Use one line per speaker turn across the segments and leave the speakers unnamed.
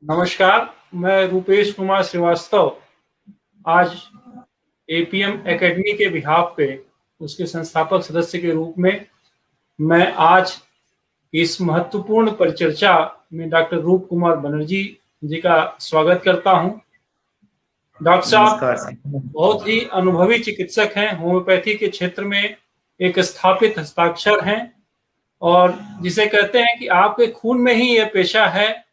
नमस्कार, मैं रूपेश कुमार श्रीवास्तव आज एपीएम एकेडमी के बिहाफ पे उसके संस्थापक सदस्य के रूप में मैं आज इस महत्वपूर्ण परिचर्चा में डॉक्टर रूप कुमार बनर्जी जी का स्वागत करता हूं। डॉक्टर साहब बहुत ही अनुभवी चिकित्सक हैं, होम्योपैथी के क्षेत्र में एक स्थापित हस्ताक्षर हैं और जिसे कहते हैं कि आपके खून में ही यह पेशा है।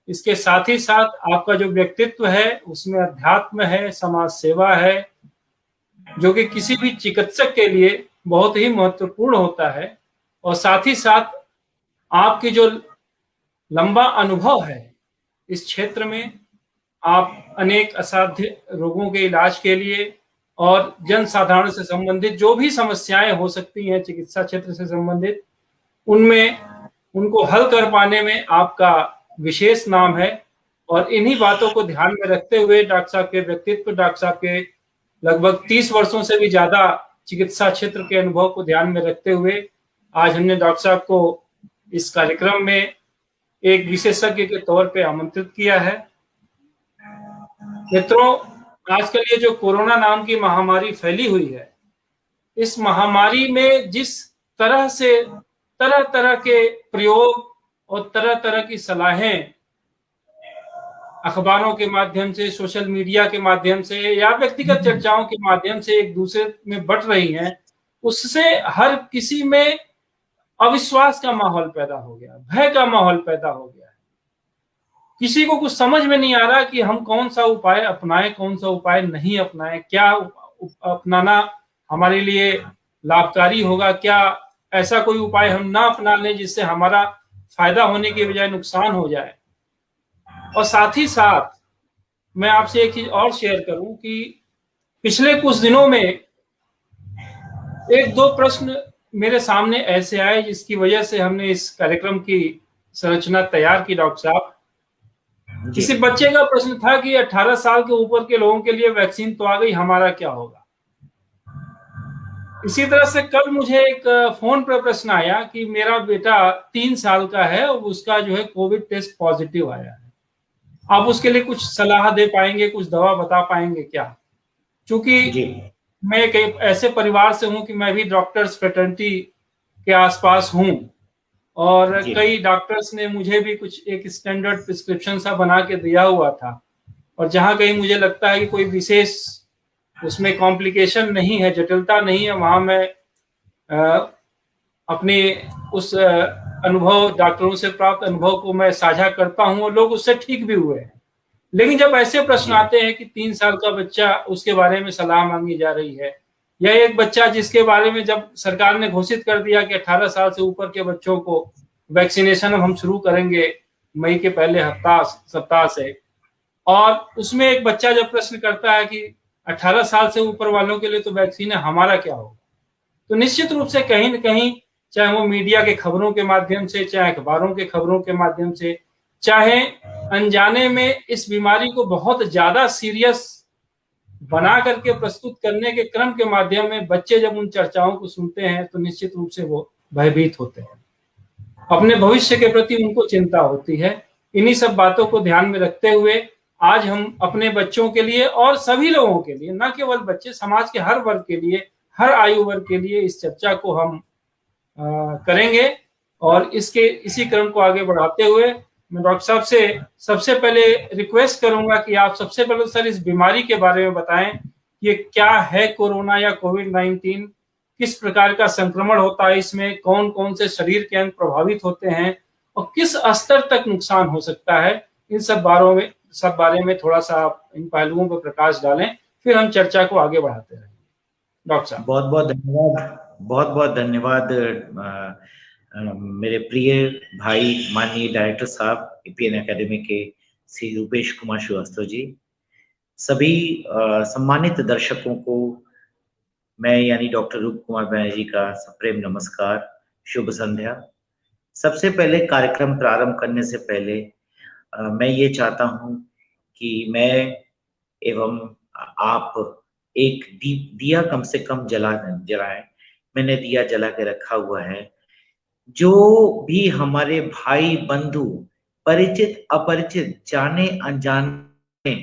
इसके साथ ही साथ आपका जो व्यक्तित्व है उसमें अध्यात्म है, समाज सेवा है, जो कि किसी भी चिकित्सक के लिए बहुत ही महत्वपूर्ण होता है। और साथ ही साथ आपकी जो लंबा अनुभव है इस क्षेत्र में, आप अनेक असाध्य रोगों के इलाज के लिए और जन साधारण से संबंधित जो भी समस्याएं हो सकती हैं चिकित्सा क्षेत्र से संबंधित, उनमें उनको हल कर पाने में आपका विशेष नाम है। और इन्हीं बातों को ध्यान में रखते हुए डॉक्टर साहब के व्यक्तित्व, डॉक्टर साहब के लगभग 30 वर्षों से भी ज्यादा चिकित्सा क्षेत्र के अनुभव को ध्यान में रखते हुए आज हमने डॉक्टर साहब को इस कार्यक्रम में एक विशेषज्ञ के तौर पे आमंत्रित किया है। मित्रों, आजकल ये जो कोरोना नाम की महामारी फैली हुई है, इस महामारी में जिस तरह से तरह तरह के प्रयोग और तरह तरह की सलाहें अखबारों के माध्यम से, सोशल मीडिया के माध्यम से या व्यक्तिगत चर्चाओं के माध्यम से एक दूसरे में बट रही हैं, उससे हर किसी में अविश्वास का माहौल पैदा हो गया, भय का माहौल पैदा हो गया है। किसी को कुछ समझ में नहीं आ रहा कि हम कौन सा उपाय अपनाएं, कौन सा उपाय नहीं अपनाएं, क्या अपनाना हमारे लिए लाभकारी होगा, क्या ऐसा कोई उपाय हम ना अपना लें जिससे हमारा फायदा होने के बजाय नुकसान हो जाए। और साथ ही साथ मैं आपसे एक चीज और शेयर करूं कि पिछले कुछ दिनों में एक दो प्रश्न मेरे सामने ऐसे आए जिसकी वजह से हमने इस कार्यक्रम की संरचना तैयार की। डॉक्टर साहब, किसी बच्चे का प्रश्न था कि 18 साल के ऊपर के लोगों के लिए वैक्सीन तो आ गई, हमारा क्या होगा। इसी तरह से कल मुझे एक फोन पर प्रश्न आया कि मेरा बेटा 3 साल का है और उसका जो है कोविड टेस्ट पॉजिटिव आया है, आप उसके लिए कुछ सलाह दे पाएंगे, कुछ दवा बता पाएंगे क्या? क्योंकि मैं एक ऐसे परिवार से हूं कि मैं भी डॉक्टर्स फ्रेटर्निटी के आसपास हूं और कई डॉक्टर्स ने मुझे भी कुछ एक स्टैंडर्ड प्रिस्क्रिप्शन सा बना के दिया हुआ था, और जहां कहीं मुझे लगता है कि कोई विशेष उसमें कॉम्प्लिकेशन नहीं है, जटिलता नहीं है, वहां मैं अपने उस अनुभव, डॉक्टरों से प्राप्त अनुभव को मैं साझा करता हूं और लोग उससे ठीक भी हुए हैं। लेकिन जब ऐसे प्रश्न आते हैं कि 3 साल का बच्चा, उसके बारे में सलाह मांगी जा रही है, या एक बच्चा जिसके बारे में जब सरकार ने घोषित कर दिया कि 18 साल से ऊपर के बच्चों को वैक्सीनेशन हम शुरू करेंगे मई के पहले सप्ताह से, और उसमें एक बच्चा जब प्रश्न करता है कि 18 साल से ऊपर वालों के लिए तो वैक्सीन है, हमारा क्या होगा, तो निश्चित रूप से कहीं न कहीं, चाहे वो मीडिया के खबरों के माध्यम से, चाहे अखबारों के खबरों के माध्यम से, चाहे अनजाने में इस बीमारी को बहुत ज्यादा सीरियस बना करके प्रस्तुत करने के क्रम के माध्यम में बच्चे जब उन चर्चाओं को सुनते हैं तो निश्चित रूप से वो भयभीत होते हैं, अपने भविष्य के प्रति उनको चिंता होती है। इन्हीं सब बातों को ध्यान में रखते हुए आज हम अपने बच्चों के लिए और सभी लोगों के लिए, न केवल बच्चे, समाज के हर वर्ग के लिए, हर आयु वर्ग के लिए इस चर्चा को हम करेंगे। और इसी क्रम को आगे बढ़ाते हुए मैं डॉक्टर साहब से सबसे पहले रिक्वेस्ट करूंगा कि आप सबसे पहले सर इस बीमारी के बारे में बताएं, ये क्या है कोरोना या कोविड-19, किस प्रकार का संक्रमण होता है इसमें, कौन कौन से शरीर के अंग प्रभावित होते हैं और किस स्तर तक नुकसान हो सकता है। इन सब बारे में थोड़ा सा आप इन पहलुओं पर प्रकाश डालें, फिर हम चर्चा को आगे बढ़ाते रहेंगे। डॉक्टर साहब,
बहुत बहुत धन्यवाद मेरे प्रिय भाई माननीय डायरेक्टर साहब एपीएम एकेडमी के श्री रूपेश कुमार श्रीवास्तव जी, सभी सम्मानित दर्शकों को मैं यानी डॉक्टर रूप कुमार बनर्जी का सप्रेम नमस्कार, शुभ संध्या। सबसे पहले कार्यक्रम प्रारंभ करने से पहले मैं ये चाहता हूं कि मैं एवं आप एक दिया कम से कम जलाएं। मैंने दिया जला के रखा हुआ है जो भी हमारे भाई बंधु, परिचित अपरिचित, जाने अनजाने,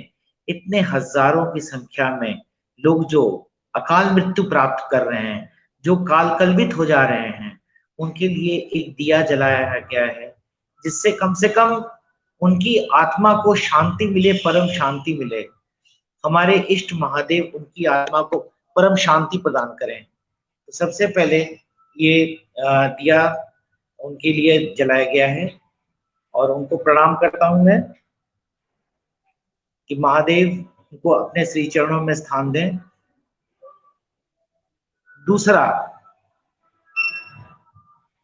इतने हजारों की संख्या में लोग जो अकाल मृत्यु प्राप्त कर रहे हैं, जो काल कल्पित हो जा रहे हैं, उनके लिए एक दिया जलाया गया है, जिससे कम से कम उनकी आत्मा को शांति मिले, परम शांति मिले। हमारे इष्ट महादेव उनकी आत्मा को परम शांति प्रदान करें। तो सबसे पहले ये दिया उनके लिए जलाया गया है और उनको प्रणाम करता हूं मैं कि महादेव उनको अपने श्री चरणों में स्थान दें। दूसरा,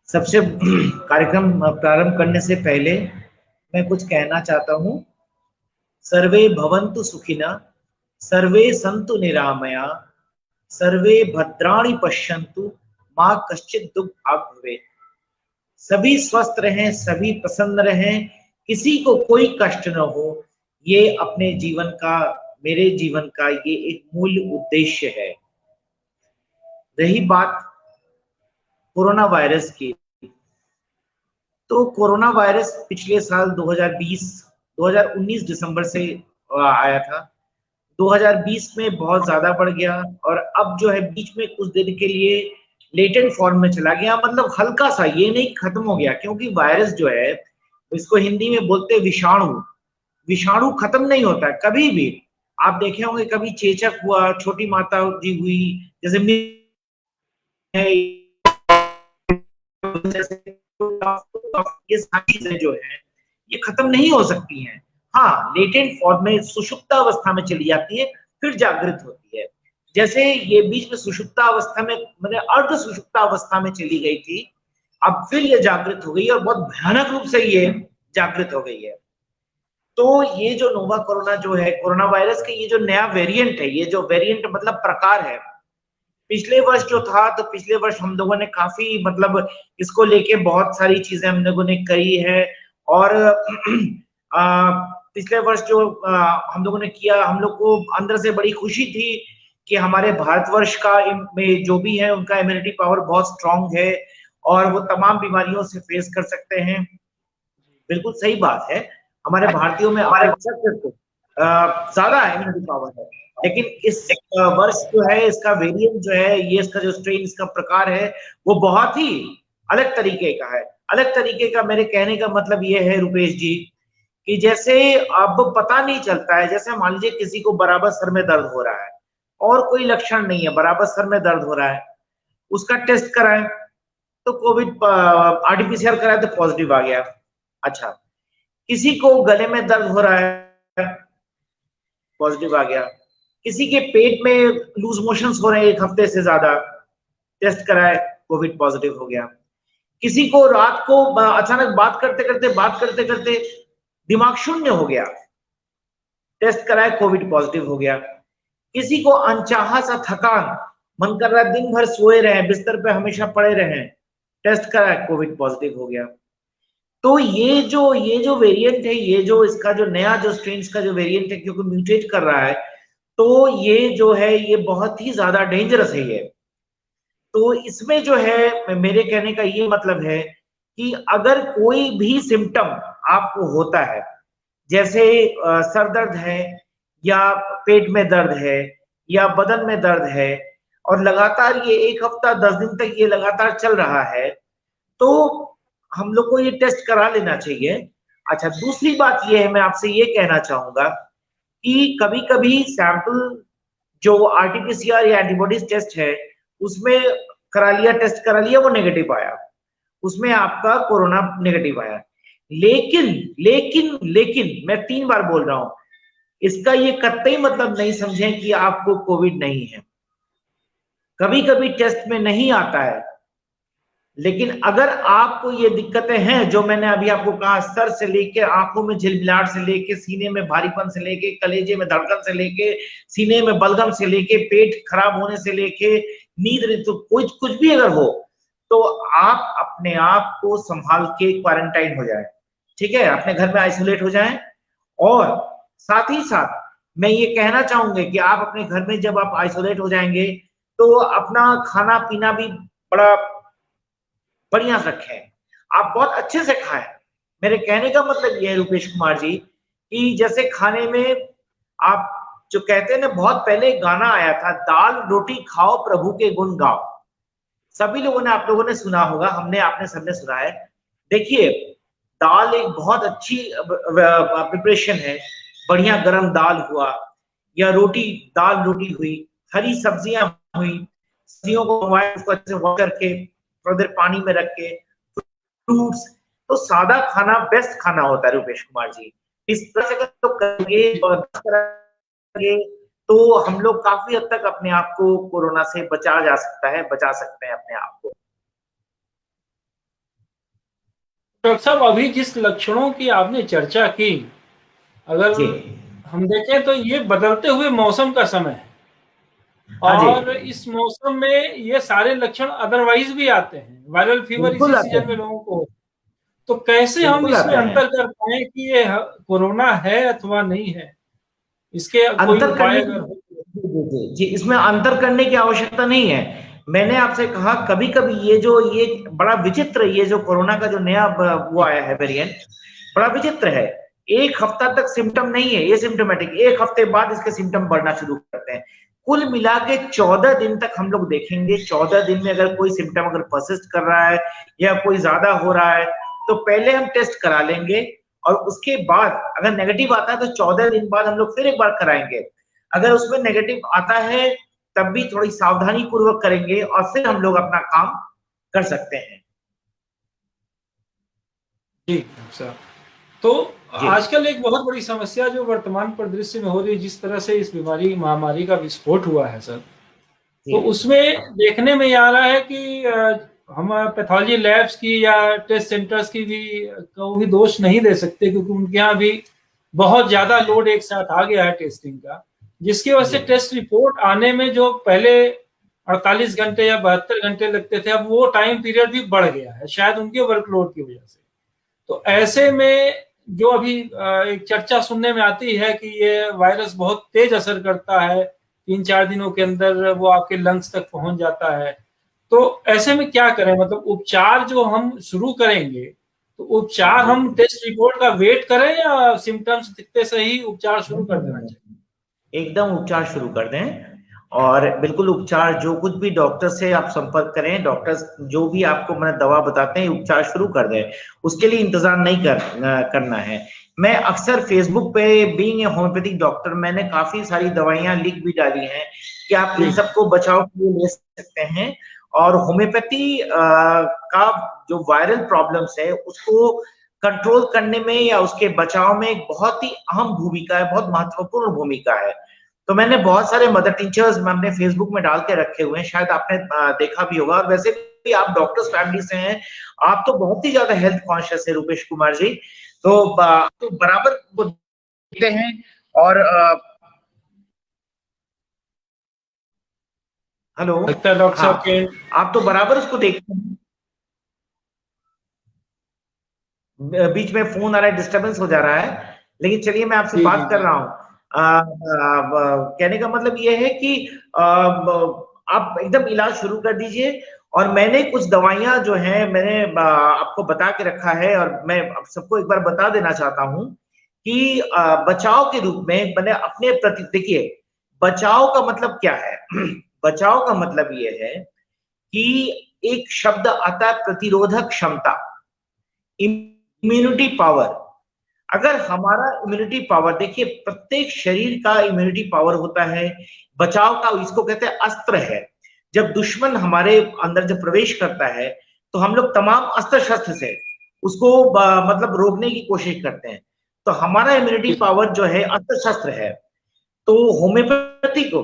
सबसे कार्यक्रम प्रारंभ करने से पहले मैं कुछ कहना चाहता हूं। सर्वे भवन्तु सुखिनः, सर्वे सन्तु निरामया, सर्वे भद्राणि पश्यन्तु, मां कश्चित् दुःखभाग् भवेत्। सभी स्वस्थ रहें, सभी प्रसन्न रहें, किसी को कोई कष्ट न हो, ये अपने जीवन का, मेरे जीवन का ये एक मूल उद्देश्य है। रही बात कोरोना वायरस की, तो कोरोना वायरस पिछले साल 2019 दिसंबर से आया था। 2020 में बहुत ज्यादा बढ़ गया और अब जो है बीच में कुछ दिन के लिए लेटेंट फॉर्म में चला गया, मतलब हल्का सा, ये नहीं खत्म हो गया, क्योंकि वायरस जो है इसको हिंदी में बोलते हैं विषाणु। विषाणु खत्म नहीं होता है कभी भी। आप देखे होंगे कभी चेचक हुआ, छोटी माता जी हुई, जैसे ये सारी चीजें जो है ये खत्म नहीं हो सकती हैं। हाँ, लेटेंट फॉर्म में सुषुप्तावस्था में चली जाती है, फिर जागृत होती है। जैसे ये बीच में सुषुप्तावस्था में, मतलब अर्ध सुषुप्तावस्था में चली गई थी, अब फिर ये जागृत हो गई और बहुत भयानक रूप से ये जागृत हो गई है। तो ये जो नोवा कोरोना जो है, कोरोना वायरस के ये जो नया वेरिएंट है, ये जो वेरिएंट मतलब प्रकार है, पिछले वर्ष जो था, तो पिछले वर्ष हम लोगों ने काफी मतलब इसको लेके बहुत सारी चीजें हम लोगों ने करी है। और पिछले वर्ष जो हम लोगों ने किया, हम लोग को अंदर से बड़ी खुशी थी कि हमारे भारतवर्ष का में जो भी है उनका इम्यूनिटी पावर बहुत स्ट्रांग है और वो तमाम बीमारियों से फेस कर सकते हैं। बिल्कुल सही बात है, हमारे भारतीयों में अपेक्षाकृत ज्यादा इम्यूनिटी पावर है। लेकिन इस वर्ष जो है इसका वेरिएंट जो है, ये इसका जो स्ट्रेन, इसका प्रकार है, वो बहुत ही अलग तरीके का है। अलग तरीके का मेरे कहने का मतलब ये है रुपेश जी, कि जैसे अब पता नहीं चलता है, जैसे मान लीजिए किसी को बराबर सर में दर्द हो रहा है और कोई लक्षण नहीं है, बराबर सर में दर्द हो रहा है, उसका टेस्ट कराएं तो कोविड, आरटीपीसीआर कराए तो पॉजिटिव आ गया। अच्छा, किसी को गले में दर्द हो रहा है, पॉजिटिव आ गया। किसी के पेट में लूज मोशंस हो रहे हैं 1 हफ्ते से ज्यादा, टेस्ट कराए, कोविड पॉजिटिव हो गया। किसी को रात को अचानक बात करते करते दिमाग शून्य हो गया, टेस्ट कराए, कोविड पॉजिटिव हो गया। किसी को अनचाहा सा थकान, मन कर रहा है दिन भर सोए रहे, बिस्तर पे हमेशा पड़े रहे, टेस्ट कराए, कोविड पॉजिटिव हो गया। तो ये जो वेरिएंट है, ये जो इसका जो नया जो स्ट्रेन का जो वेरिएंट है, क्योंकि म्यूटेट कर रहा है, तो ये जो है ये बहुत ही ज्यादा डेंजरस है ये। तो इसमें जो है मेरे कहने का ये मतलब है कि अगर कोई भी सिम्टम आपको होता है, जैसे सर दर्द है या पेट में दर्द है या बदन में दर्द है और लगातार ये 1 हफ्ता 10 दिन तक ये लगातार चल रहा है, तो हम लोग को ये टेस्ट करा लेना चाहिए। अच्छा, दूसरी बात ये है, मैं आपसे ये कहना चाहूंगा कि कभी कभी सैंपल जो आरटीपीसीआर या एंटीबॉडीज टेस्ट है उसमें करा लिया, टेस्ट करा लिया, वो नेगेटिव आया, उसमें आपका कोरोना नेगेटिव आया। लेकिन लेकिन लेकिन मैं 3 बार बोल रहा हूं, इसका ये कतई मतलब नहीं समझें कि आपको कोविड नहीं है। कभी कभी टेस्ट में नहीं आता है, लेकिन अगर आपको ये दिक्कतें हैं जो मैंने अभी आपको कहा, सर से लेके आंखों में झिलमिलाहट से लेके, सीने में भारीपन से लेके, कलेजे में धड़कन से लेके, सीने में बलगम से लेके, पेट खराब होने से लेके, नींद, तो कुछ भी अगर हो तो आप अपने आप को संभाल के क्वारंटाइन हो जाए, ठीक है, अपने घर में आइसोलेट हो जाए। और साथ ही साथ मैं ये कहना चाहूंगा कि आप अपने घर में जब आप आइसोलेट हो जाएंगे तो अपना खाना पीना भी बड़ा बढ़िया से रखें, आप बहुत अच्छे से खाएं। मेरे कहने का मतलब ये है रुपेश कुमार जी कि जैसे खाने में आप जो कहते हैं ना, बहुत पहले गाना आया था, दाल रोटी खाओ प्रभु के गुण गाओ। सभी लोगों ने, आप लोगों ने सुना होगा, हमने, आपने, सबने सुना है। देखिए, दाल एक बहुत अच्छी प्रिपरेशन है। बढ़िया गरम दाल हुआ या रोटी, दाल रोटी हुई, हरी सब्जियां हुई, सब्जियों को उसको अच्छे से वॉश करके थोड़ी देर पानी में रख के, फ्रूट्स, तो सादा खाना बेस्ट खाना होता है रुपेश कुमार जी। इस तरह से अगर तो करेंगे तो हम लोग काफी हद तक अपने आप को कोरोना से बचा जा सकता है, बचा सकते हैं अपने आप को।
डॉक्टर साहब, अभी जिस लक्षणों की आपने चर्चा की, अगर
जी
हम देखें तो ये बदलते हुए मौसम का समय है,
हाँ जी,
और इस मौसम में ये सारे लक्षण अदरवाइज भी आते हैं। वायरल फीवर
बिल्कुल
इसी
आते
सीजन में
हैं,
लोगों को, तो कैसे हम
बिल्कुल
इसमें
आते हैं।
अंतर कर पाए कि ये कोरोना है अथवा नहीं है? इसके कोई
अंतर
उपाय
करने
अगर
की,
हो?
जी, इसमें अंतर करने की आवश्यकता नहीं है। मैंने आपसे कहा, कभी कभी ये बड़ा विचित्र, ये जो कोरोना का जो नया वो आया है वेरिएंट, बड़ा विचित्र है। एक हफ्ता तक सिम्टम नहीं है, ये सिम्टोमेटिक, एक हफ्ते बाद इसके सिम्टम बढ़ना शुरू करते हैं। कुल मिला के 14 दिन तक हम लोग देखेंगे। 14 दिन में अगर कोई सिम्टम अगर परसिस्ट कर रहा है या कोई ज्यादा हो रहा है, तो पहले हम टेस्ट करा लेंगे, और उसके बाद अगर नेगेटिव आता है तो 14 दिन बाद हम लोग फिर एक बार कराएंगे। अगर उसमें नेगेटिव आता है तब भी थोड़ी सावधानी पूर्वक करेंगे, और फिर हम लोग अपना काम कर सकते हैं।
जी साहब, तो
जी
आजकल एक बहुत बड़ी समस्या जो वर्तमान परिदृश्य में हो रही है, जिस तरह से इस बीमारी महामारी का विस्फोट हुआ है सर,
जी
तो उसमें देखने में ये आ रहा है कि हम पैथोलॉजी लैब्स की या टेस्ट सेंटर्स की भी को भी दोष नहीं दे सकते, क्योंकि उनके यहाँ भी बहुत ज्यादा लोड एक साथ आ गया है टेस्टिंग का, जिसकी वजह से
जी
टेस्ट रिपोर्ट आने में जो पहले 48 घंटे या 72 घंटे लगते थे, अब वो टाइम पीरियड भी बढ़ गया है, शायद उनके वर्कलोड की वजह से। तो ऐसे में जो अभी एक चर्चा सुनने में आती है कि ये वायरस बहुत तेज असर करता है, 3-4 दिनों के अंदर वो आपके लंग्स तक पहुंच जाता है, तो ऐसे में क्या करें? मतलब उपचार जो हम शुरू करेंगे, तो उपचार
जी
हम टेस्ट रिपोर्ट का वेट करें या सिम्टम्स दिखते से ही उपचार शुरू कर देना चाहिए?
एकदम उपचार शुरू कर दें, और बिल्कुल उपचार, जो कुछ भी डॉक्टर से आप संपर्क करें, डॉक्टर जो भी आपको मैंने दवा बताते हैं, उपचार शुरू कर दें। उसके लिए इंतजार नहीं करना है। मैं अक्सर फेसबुक पे, बीइंग ए होम्योपैथिक डॉक्टर, मैंने काफी सारी दवाइयां लिख भी डाली हैं कि आप इन सबको बचाव के लिए ले सकते हैं। और होम्योपैथी का जो वायरल प्रॉब्लम्स है उसको कंट्रोल करने में या उसके बचाव में एक बहुत ही अहम भूमिका है, बहुत महत्वपूर्ण भूमिका है। तो मैंने बहुत सारे मदर टीचर्स हमने फेसबुक में डाल के रखे हुए हैं, शायद आपने देखा भी होगा। और वैसे भी आप डॉक्टर्स फैमिली से हैं, आप तो बहुत ही ज्यादा हेल्थ कॉन्शियस है रुपेश कुमार जी, तो बराबर वो देखते हैं। और हेलो,
लगता है डॉक्टर
हाँ,
साहब के
आप तो बराबर उसको देखते हैं। बीच में फोन आ रहा है, डिस्टरबेंस हो जा रहा है, लेकिन चलिए मैं आपसे
जी जी
बात कर
जी
रहा हूँ। कहने का मतलब ये है कि आप एकदम इलाज शुरू कर दीजिए। और मैंने कुछ दवाइयां जो हैं मैंने आपको बता के रखा है, और मैं आप सबको एक बार बता देना चाहता हूँ कि बचाव के रूप में मैंने अपने प्रति, देखिए, बचाव का मतलब क्या है? बचाव का मतलब ये है कि एक शब्द आता है, प्रतिरोधक क्षमता, इम्यूनिटी पावर। अगर हमारा इम्यूनिटी पावर, देखिए प्रत्येक शरीर का इम्यूनिटी पावर होता है, बचाव का इसको कहते हैं अस्त्र है। जब दुश्मन हमारे अंदर जब प्रवेश करता है, तो हम लोग तमाम अस्त्र शस्त्र से उसको मतलब रोकने की कोशिश करते हैं। तो हमारा इम्यूनिटी
जी
पावर जो है अस्त्र शस्त्र है। तो होम्योपैथी को,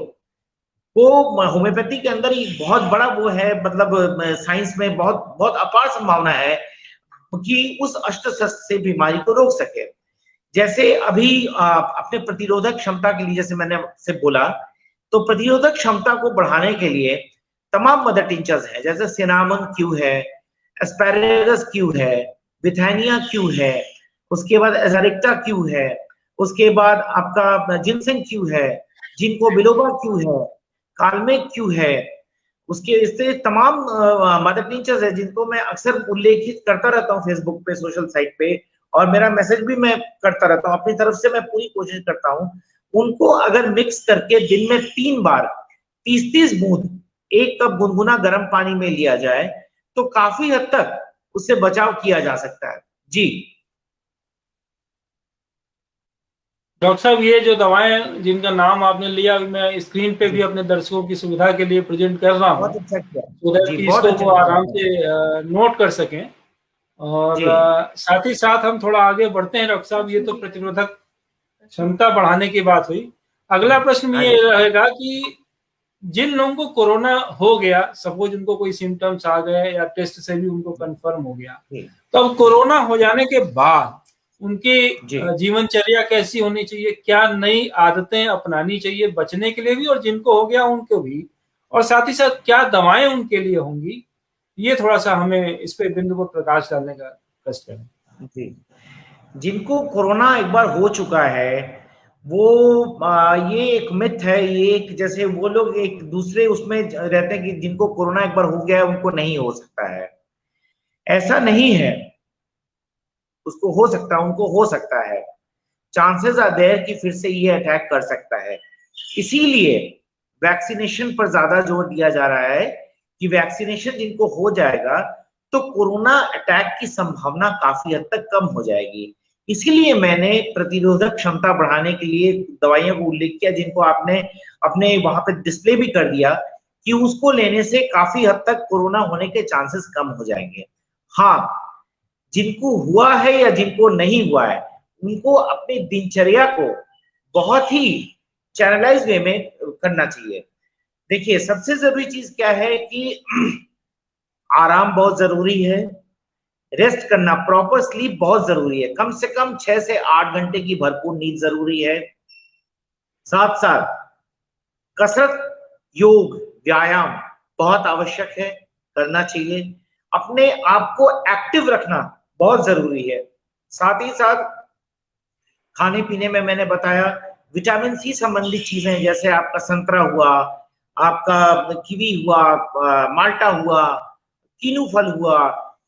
वो होम्योपैथी के अंदर ही बहुत बड़ा वो है, मतलब साइंस में बहुत बहुत अपार संभावना है कि उस अस्त्र शस्त्र से बीमारी को रोक सके। जैसे अभी अपने प्रतिरोधक क्षमता के लिए, जैसे मैंने आपसे बोला, तो प्रतिरोधक क्षमता को बढ़ाने के लिए तमाम मदर टिंचर्स हैं, जैसे सिनामन क्यू है, एस्पैरागस क्यू है, बिथैनिया क्यू है, उसके बाद एजारिक्टा क्यू है, उसके बाद आपका जिनसेंग क्यू है, जिनको बिलोबा क्यू है, कालमेक क्यू है, उसके इससे तमाम मदर टीचर्स है जिनको मैं अक्सर उल्लेखित करता रहता हूँ फेसबुक पे, सोशल साइट पे, और मेरा मैसेज भी मैं करता रहता हूँ, अपनी तरफ से मैं पूरी कोशिश करता हूँ। उनको अगर मिक्स करके दिन में 3 बार 30-30 बूंद 1 कप गुनगुना गर्म पानी में लिया जाए तो काफी हद तक उससे बचाव किया जा सकता है। जी
डॉक्टर साहब, ये जो दवाएं जिनका नाम आपने लिया, मैं स्क्रीन पे भी अपने दर्शकों की सुविधा के लिए प्रेजेंट कर रहा हूँ,
बहुत अच्छा किया
उधर
जी,
कि
बहुत
इसको
अच्छा
वो आराम
किया
से नोट कर सकें। और
जी
साथ ही साथ हम थोड़ा आगे बढ़ते हैं डॉक्टर साहब। ये तो प्रतिरोधक क्षमता बढ़ाने की बात हुई। अगला प्रश्न
हाँ
ये
जी
रहेगा कि जिन लोगों को कोरोना हो गया, सपोज उनको कोई सिम्टम्स आ गए या टेस्ट से भी उनको कंफर्म हो गया,
जी
तो अब कोरोना हो जाने के बाद उनकी
जी
जीवनचर्या कैसी होनी चाहिए, क्या नई आदतें अपनानी चाहिए बचने के लिए भी और जिनको हो गया उनको भी, और साथ ही साथ क्या दवाएं उनके लिए होंगी, ये थोड़ा सा हमें इस पे बिंदु पर प्रकाश डालने का कष्ट करें।
जी जिनको कोरोना एक बार हो चुका है वो ये एक मिथ है, ये एक जैसे वो लोग एक दूसरे उसमें रहते हैं कि जिनको कोरोना एक बार हो गया है उनको नहीं हो सकता है। ऐसा नहीं है, उसको हो सकता है, उनको हो सकता है। चांसेस आर देयर कि फिर से ये अटैक कर सकता है। इसीलिए वैक्सीनेशन पर ज्यादा जोर दिया जा रहा है कि वैक्सीनेशन जिनको हो जाएगा तो कोरोना अटैक की संभावना काफी हद तक कम हो जाएगी। इसीलिए मैंने प्रतिरोधक क्षमता बढ़ाने के लिए दवाइयों को उल्लेख किया जिनको आपने अपने वहां पे डिस्प्ले भी कर दिया कि उसको लेने से काफी हद तक कोरोना होने के चांसेस कम हो जाएंगे। हाँ, जिनको हुआ है या जिनको नहीं हुआ है उनको अपनी दिनचर्या को बहुत ही चैनलाइज वे में करना चाहिए। देखिए सबसे जरूरी चीज क्या है कि आराम बहुत जरूरी है, रेस्ट करना, प्रॉपर स्लीप बहुत जरूरी है, कम से कम 6 से 8 घंटे की भरपूर नींद जरूरी है। साथ साथ कसरत, योग, व्यायाम बहुत आवश्यक है, करना चाहिए। अपने आप को एक्टिव रखना बहुत जरूरी है। साथ ही साथ खाने पीने में मैंने बताया विटामिन सी संबंधित चीजें जैसे आपका संतरा हुआ, आपका कीवी हुआ, माल्टा हुआ, कीनू फल हुआ,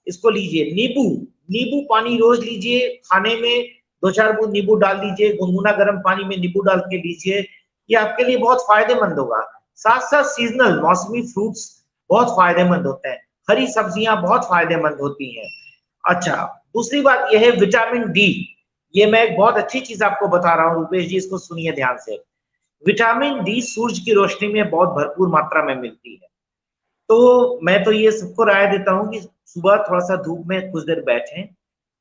इसको लीजिए। नींबू, नींबू पानी रोज लीजिए, खाने में 2-4 बूंद नींबू डाल दीजिए, गुनगुना गर्म पानी में नींबू डाल के लीजिए, ये आपके लिए बहुत फायदेमंद होगा। साथ साथ सीजनल मौसमी फ्रूट्स बहुत फायदेमंद होते हैं, हरी सब्जियां बहुत फायदेमंद होती हैं। अच्छा, दूसरी बात यह है विटामिन डी, ये मैं एक बहुत अच्छी चीज आपको बता रहा हूँ रूपेश जी, इसको सुनिए ध्यान से। विटामिन डी सूरज की रोशनी में बहुत भरपूर मात्रा में मिलती है, तो मैं तो ये सबको राय देता हूँ कि सुबह थोड़ा सा धूप में कुछ देर बैठें।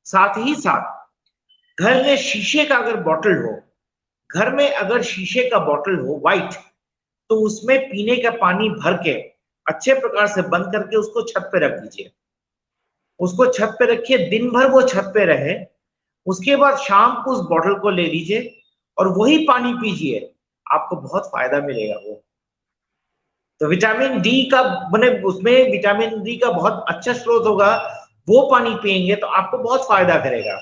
साथ ही साथ घर में शीशे का अगर बॉटल हो, घर में अगर शीशे का बॉटल हो व्हाइट, तो उसमें पीने का पानी भर के अच्छे प्रकार से बंद करके उसको छत पे रख दीजिए। उसको छत पे रखिए, दिन भर वो छत पे रहे, उसके बाद शाम को उस बॉटल को ले लीजिए और वही पानी पीजिए, आपको बहुत फायदा मिलेगा वो। तो विटामिन डी का मैंने उसमें विटामिन डी का बहुत अच्छा स्रोत होगा, वो पानी पिएंगे तो आपको बहुत फायदा करेगा।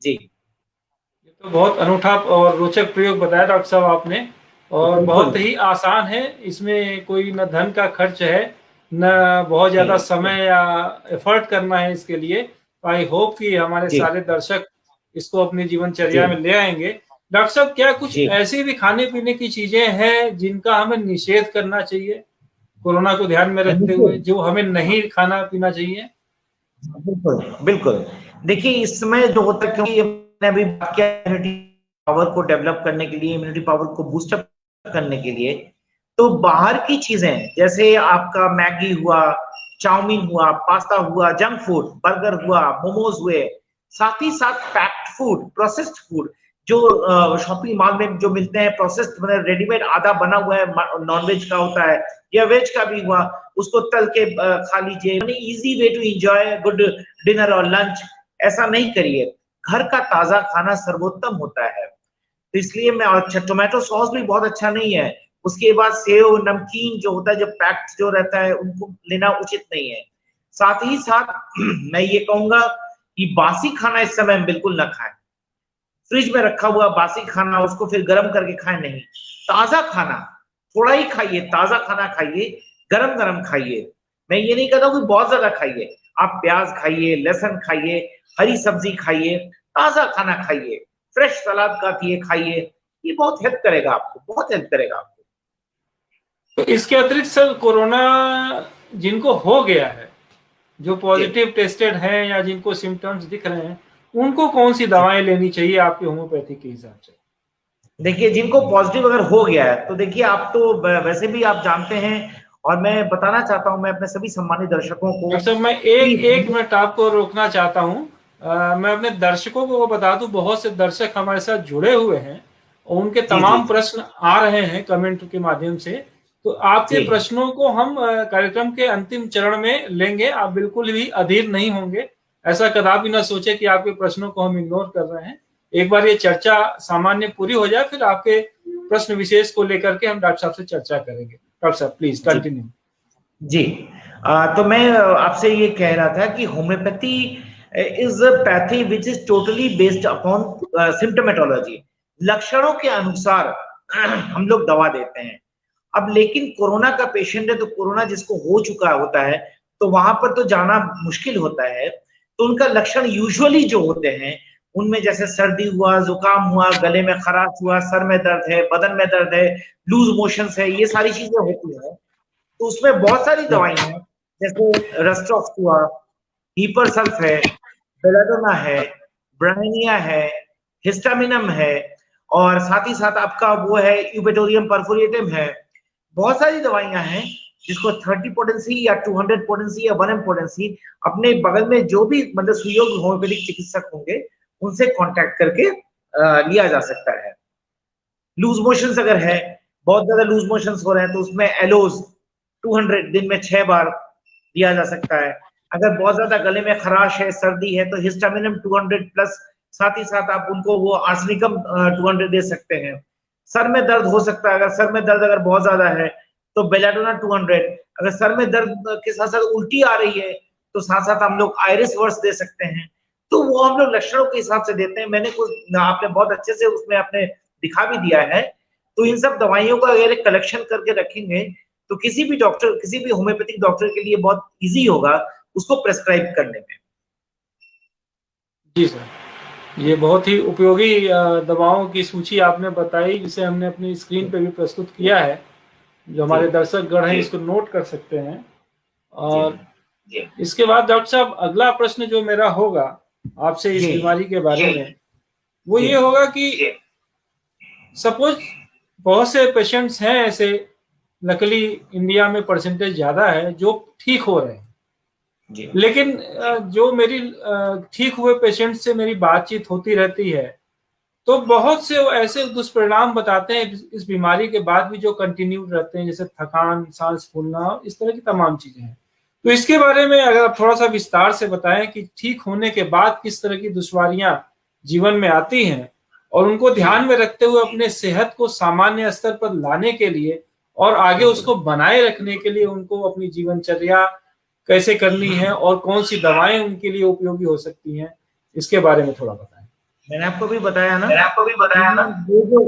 जी,
ये तो बहुत अनूठा और रोचक प्रयोग बताया डॉक्टर साहब आपने, और
बिल्कुल
बहुत ही आसान है। इसमें कोई न धन का खर्च है, न बहुत
जी
ज्यादा समय या एफर्ट करना है इसके लिए। आई होप कि हमारे
जी
सारे दर्शक इसको अपनी
जी
जीवनचर्या में ले आएंगे। डॉक्टर साहब, क्या कुछ
जी
ऐसी भी खाने पीने की चीजें हैं जिनका हमें निषेध करना चाहिए कोरोना को ध्यान में रखते हुए,
बिल्कुल
जो हमें नहीं खाना पीना चाहिए?
बिल्कुल बिल्कुल। देखिए इस समय जो होता है, क्योंकि मैंने अभी बात किया इम्यूनिटी पावर को डेवलप करने के लिए, इम्यूनिटी पावर को बूस्टअप करने के लिए, तो बाहर की चीजें जैसे आपका मैगी हुआ, चाउमीन हुआ, पास्ता हुआ, जंक फूड, बर्गर हुआ, मोमोज हुए, साथ ही साथ पैक्ड फूड, प्रोसेस्ड फूड जो शॉपिंग मॉल में जो मिलते हैं, प्रोसेस्ड मतलब रेडीमेड आधा बना हुआ है, नॉनवेज का होता है या वेज का भी हुआ, उसको तल के खा लीजिए। यानी easy way to enjoy good dinner और लंच, ऐसा नहीं करिए। घर का ताजा खाना सर्वोत्तम होता है, तो इसलिए मैं, अच्छा टोमेटो सॉस भी बहुत अच्छा नहीं है, उसके बाद सेव नमकीन जो होता है, जो पैक्ड जो रहता है, उनको लेना उचित नहीं है। साथ ही साथ मैं ये कहूंगा कि बासी खाना इस समय बिल्कुल ना खाएं, फ्रिज में रखा हुआ बासी खाना उसको फिर गर्म करके खाएं नहीं, ताजा खाना थोड़ा ही खाइए, ताजा खाना खाइए। गरम गरम खाइए। मैं ये नहीं कहता कि बहुत ज्यादा खाइए, आप प्याज खाइए, लहसुन खाइए, हरी सब्जी खाइए, ताजा खाना खाइए, फ्रेश सलाद खाइए, ये बहुत हेल्प करेगा आपको, बहुत हेल्प करेगा आपको।
तो इसके अतिरिक्त सर कोरोना जिनको हो गया है, जो पॉजिटिव टेस्टेड हैं या जिनको सिम्टम्स दिख रहे हैं, उनको कौन सी दवाएं लेनी चाहिए आपके होम्योपैथी के हिसाब से?
देखिए, जिनको पॉजिटिव अगर हो गया है तो देखिए, आप तो वैसे भी आप जानते हैं, और मैं बताना चाहता हूं मैं अपने सभी सम्मानित दर्शकों को
सर मैं एक मिनट आपको रोकना चाहता हूं। मैं अपने दर्शकों को बता दूं, बहुत से दर्शक हमारे साथ जुड़े हुए हैं और उनके
जी जी
तमाम प्रश्न आ रहे हैं कमेंट के माध्यम से। तो आपके
जी
प्रश्नों को हम कार्यक्रम के अंतिम चरण में लेंगे। आप बिल्कुल भी अधीर नहीं होंगे, ऐसा कदापि ना सोचे कि आपके प्रश्नों को हम इग्नोर कर रहे हैं। एक बार ये चर्चा सामान्य पूरी हो जाए, फिर आपके प्रश्न विशेष को लेकर के हम डॉक्टर साहब से चर्चा करेंगे। डॉक्टर साहब प्लीज कंटिन्यू।
जी। तो मैं आपसे ये कह रहा था कि homeopathy is a pathy which is totally based upon symptomatology. लक्षणों के अनुसार हम लोग दवा देते हैं। अब लेकिन कोरोना का पेशेंट है, तो कोरोना जिसको हो चुका होता है, तो वहां पर तो जाना मुश्किल होता है। तो उनका लक्षण यूजुअली जो होते हैं, उनमें जैसे सर्दी हुआ, जुकाम हुआ, गले में खराश हुआ, सर में दर्द है, बदन में दर्द है, लूज मोशंस है, ये सारी चीजें होती हैं। तो उसमें बहुत सारी दवाइयां हैं, जैसे रेस्टॉक्स हुआ, हीपरसल्फ है, बेलाडोना है, ब्रायनिया है, हिस्टामिनम है, और साथ ही साथ आपका वो है यूपेटोरियम परफोरिएटम है। बहुत सारी दवाइयां हैं जिसको 30 पोटेंसी या 200 पोटेंसी या 1 पोटेंसी अपने बगल में जो भी मतलब सुयोग्य होम्योपैथिक चिकित्सक होंगे उनसे कांटेक्ट करके लिया जा सकता है। लूज मोशंस अगर है, बहुत ज्यादा लूज मोशंस हो रहे हैं, तो उसमें एलोज 200 दिन में 6 बार दिया जा सकता है। अगर बहुत ज्यादा गले में खराश है, सर्दी है, तो हिस्टामिनम 200 प्लस, साथ ही साथ आप उनको वो आर्सेनिकम 200 दे सकते हैं। सर में दर्द हो सकता है, अगर सर में दर्द अगर बहुत ज्यादा है तो बेलाडोना 200। अगर सर में दर्द के साथ साथ उल्टी आ रही है तो साथ साथ हम लोग आयरिस वर्स दे सकते हैं। तो वो हम लोग लक्षणों के हिसाब से देते हैं। मैंने कुछ आपने बहुत अच्छे से उसमें आपने दिखा भी दिया है। तो इन सब दवाइयों का अगर एक कलेक्शन करके रखेंगे तो किसी भी डॉक्टर, किसी भी होम्योपैथिक डॉक्टर के लिए बहुत इजी होगा उसको प्रेस्क्राइब करने में।
जी सर, ये बहुत ही उपयोगी दवाओं की सूची आपने बताई, जिसे हमने अपनी स्क्रीन पे भी प्रस्तुत किया है। जो हमारे दर्शक गण हैं इसको नोट कर सकते हैं। और इसके बाद डॉक्टर साहब अगला प्रश्न जो मेरा होगा आपसे इस बीमारी के बारे में, वो ये होगा कि सपोज बहुत से पेशेंट्स हैं ऐसे, लकीली इंडिया में परसेंटेज ज्यादा है जो ठीक हो रहे हैं, लेकिन जो मेरी ठीक हुए पेशेंट से मेरी बातचीत होती रहती है, तो बहुत से ऐसे दुष्परिणाम बताते हैं इस बीमारी के बाद भी जो कंटिन्यू रहते हैं, जैसे थकान, सांस फूलना, इस तरह की तमाम चीजें हैं। तो इसके बारे में अगर आप थोड़ा सा विस्तार से बताएं कि ठीक होने के बाद किस तरह की दुश्वारियां जीवन में आती हैं, और उनको ध्यान में रखते हुए अपने सेहत को सामान्य स्तर पर लाने के लिए और आगे उसको बनाए रखने के लिए उनको अपनी जीवनचर्या कैसे करनी है और कौन सी दवाएं उनके लिए उपयोगी हो सकती हैं, इसके बारे में थोड़ा बताएं।
मैंने आपको भी बताया ना, ये जो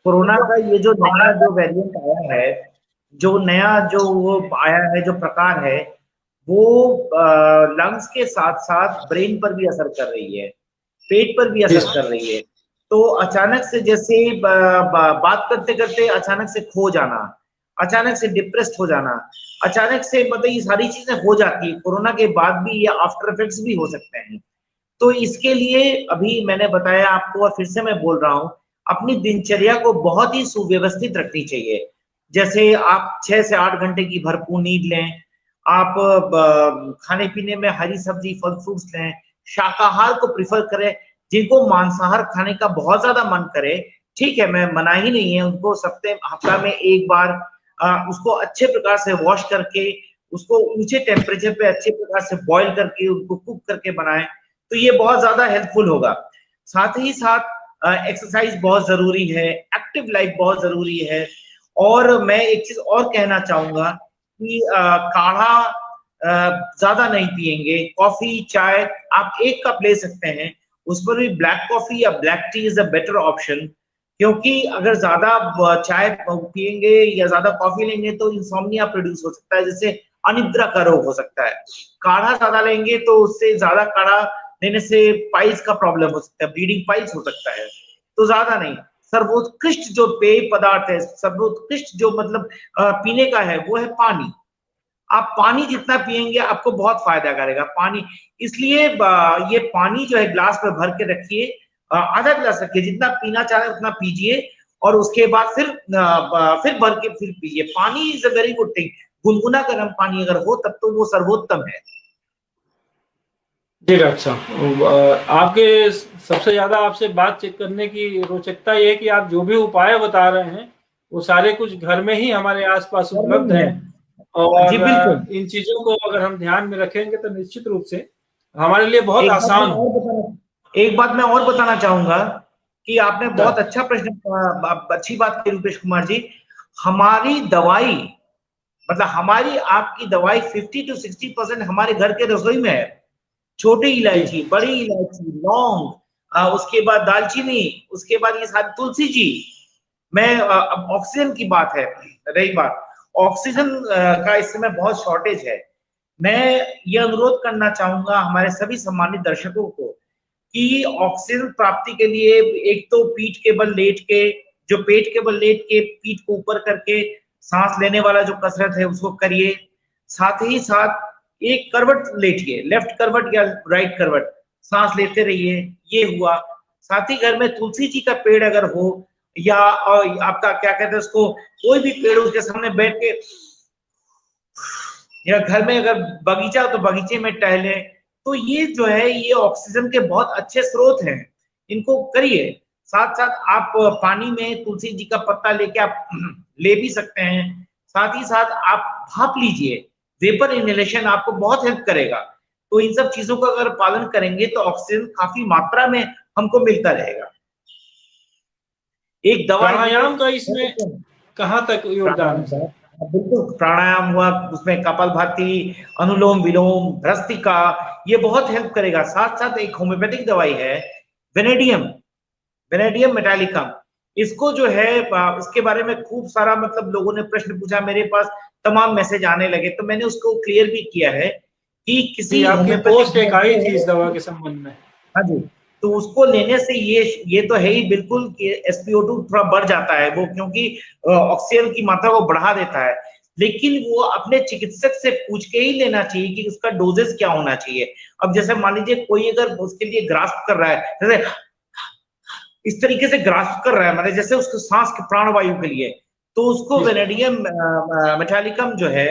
कोरोना का ये जो नया जो वेरिएंट आया है, जो नया जो वो आया है, जो प्रकार है, वो लंग्स के साथ साथ ब्रेन पर भी असर कर रही है, पेट पर भी असर कर रही है। तो अचानक से जैसे बात करते करते अचानक से खो जाना, अचानक से डिप्रेस्ड हो जाना, अचानक से मतलब ये सारी चीजें हो जाती है। कोरोना के बाद भी ये आफ्टर इफेक्ट्स भी हो सकते हैं। तो इसके लिए अभी मैंने बताया आपको और फिर से मैं बोल रहा हूं, अपनी दिनचर्या को बहुत ही सुव्यवस्थित रखनी चाहिए। जैसे आप 6 से 8 घंटे की भरपूर नींद लें, आप खाने पीने में हरी सब्जी, फल फ्रूट्स लें, शाकाहार को प्रिफर करें। जिनको मांसाहार खाने का बहुत ज्यादा मन करे, ठीक है, मैं मना ही नहीं है, उनको हफ्ता में एक बार उसको अच्छे प्रकार से वॉश करके, उसको ऊंचे टेम्परेचर पे अच्छे प्रकार से बॉईल करके, उनको कुक करके बनाएं, तो ये बहुत ज्यादा हेल्पफुल होगा। साथ ही साथ एक्सरसाइज बहुत जरूरी है, एक्टिव लाइफ बहुत जरूरी है। और मैं एक चीज और कहना चाहूंगा कि काढ़ा ज्यादा नहीं पिएंगे। कॉफी, चाय आप 1 कप ले सकते हैं, उस पर भी ब्लैक कॉफी या black T is a better option, क्योंकि अगर ज्यादा चाय पियेंगे या ज्यादा कॉफी लेंगे तो इंसोम्निया प्रोड्यूस हो सकता है, जिससे अनिद्रा का रोग हो सकता है। काढ़ा ज्यादा लेंगे तो उससे ज्यादा काढ़ा लेने से पाइल्स का प्रॉब्लम हो सकता है, ब्लीडिंग पाइल्स हो सकता है। तो ज्यादा नहीं, सर्वोत्कृष्ट जो पेय पदार्थ है, सर्वोत्कृष्ट जो मतलब पीने का है वो है पानी। आप पानी जितना पिएंगे आपको बहुत फायदा करेगा पानी। इसलिए ये पानी जो है ग्लास में भर के रखिए, आधा गिलास रखिए, जितना पीना चाहे उतना पीजिए, और उसके बाद फिर भर के फिर पीजिए। पानी is a very good thing. गुनगुना गर्म पानी अगर हो तब तो वो सर्वोत्तम है।
जी डॉक्टर साहब, आपके सबसे ज्यादा आपसे बातचीत करने की रोचकता ये है कि आप जो भी उपाय बता रहे हैं वो सारे कुछ घर में ही हमारे आसपास उपलब्ध हैं,
जी
और
बिल्कुल।
इन चीजों को अगर हम ध्यान में रखेंगे तो निश्चित रूप से हमारे लिए बहुत आसान हो।
एक बात मैं और बताना चाहूंगा कि आपने बहुत
हाँ,
अच्छा प्रश्न, अच्छी बात की रूपेश कुमार जी। हमारी दवाई, मतलब हमारी आपकी दवाई 50 to 60% हमारे घर के रसोई में है। छोटी
जी
इलायची, बड़ी इलायची, लौंग, उसके बाद दालचीनी, उसके बाद ये सारी तुलसी जी। मैं अब ऑक्सीजन की बात है, रही बात ऑक्सीजन का इस समय बहुत शॉर्टेज है। मैं ये अनुरोध करना चाहूंगा हमारे सभी सम्मानित दर्शकों को कि ऑक्सीजन प्राप्ति के लिए एक तो पीठ के बल लेट के, जो पेट के बल लेट के पीठ को ऊपर करके सांस लेने वाला जो कसरत है उसको करिए। साथ ही साथ एक करवट लेटिए, लेफ्ट करवट या राइट करवट, सांस लेते रहिए, ये हुआ। साथ ही घर में तुलसी जी का पेड़ अगर हो, या आपका क्या कहते हैं उसको, कोई भी पेड़ उसके सामने बैठ के, या घर में अगर बगीचा हो तो बगीचे में टहले, तो ये जो है ये ऑक्सीजन के बहुत अच्छे स्रोत हैं, इनको करिए। साथ साथ आप पानी में तुलसी जी का पत्ता लेके आप ले भी सकते हैं। साथ ही साथ आप भाप लीजिए, वेपर इनहेलेशन आपको बहुत हेल्प करेगा। तो इन सब चीजों का अगर पालन करेंगे तो ऑक्सीजन काफी मात्रा में हमको मिलता रहेगा। एक दवा ये
प्राणायाम का इसमें कहाँ तक योगदान है सर?
बिल्कुल, प्राणायाम हुआ, उसमें कपालभाति, अनुलोम विलोम, भ्रस्तिका, ये बहुत हेल्प करेगा। साथ साथ एक होम्योपैथिक दवाई है वेनेडियम, वेनेडियम मेटालिकम। इसको जो है इसके बारे में खूब सारा मतलब लोगों ने प्रश्न पूछा, मेरे पास तमाम मैसेज आने लगे, तो मैंने उसको क्लियर भी किया है कि
जी,
किसी
आपकी पोस्ट एक आई थी इस दवा
होम्योपैथिक,
के संबंध में।
हाँ जी, तो उसको लेने से ये तो है ही बिल्कुल कि SpO2 थोड़ा बढ़ जाता है वो, क्योंकि ऑक्सीजन की मात्रा को बढ़ा देता है। लेकिन वो अपने चिकित्सक से पूछ के ही लेना चाहिए कि उसका डोजेस क्या होना चाहिए। अब जैसे मान लीजिए कोई अगर उसके लिए ग्रास्प कर रहा है, जैसे इस तरीके से ग्रास्प कर रहा है, मतलब जैसे उसको सांस के प्राणवायु के लिए, तो उसको
जी सर।
वेनेडियम मेटालिकम जो है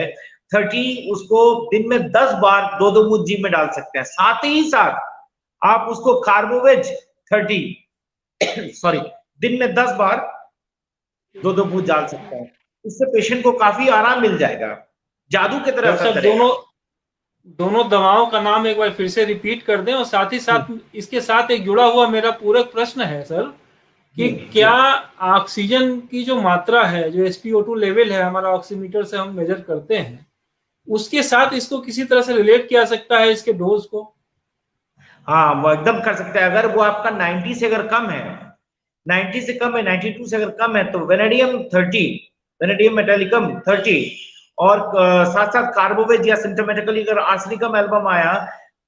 30, उसको दिन में 10 बार 2-2 बूंद जीभ में डाल सकते हैं। साथ ही साथ आप उसको कार्बोवेज 30 सॉरी, दिन में 10 बार 2-2 बूंद डाल सकते हैं। इससे पेशेंट को काफी आराम मिल जाएगा, जादू की तरह
डॉक्टर
असर
साहब,
करेगा।
दोनों दवाओं का नाम एक बार फिर से रिपीट कर दें, और साथ ही साथ इसके साथ एक जुड़ा हुआ मेरा पूरक प्रश्न है सर कि
जी जी।
क्या ऑक्सीजन की जो मात्रा है, जो SpO2 लेवल है हमारा ऑक्सीमीटर से हम मेजर करते हैं, उसके साथ इसको किसी तरह से रिलेट किया सकता है, इसके डोज को?
हाँ, वो एकदम कर सकते हैं। अगर वो आपका 90 से अगर कम है, 90 से कम है, 92 से अगर कम है, तो वेनेडियम 30, वेनेडियम मेटालिकम 30, और साथ साथ कार्बोवेज या सिम्टोमेटिकली अगर आर्सेनिकम एल्बम आया,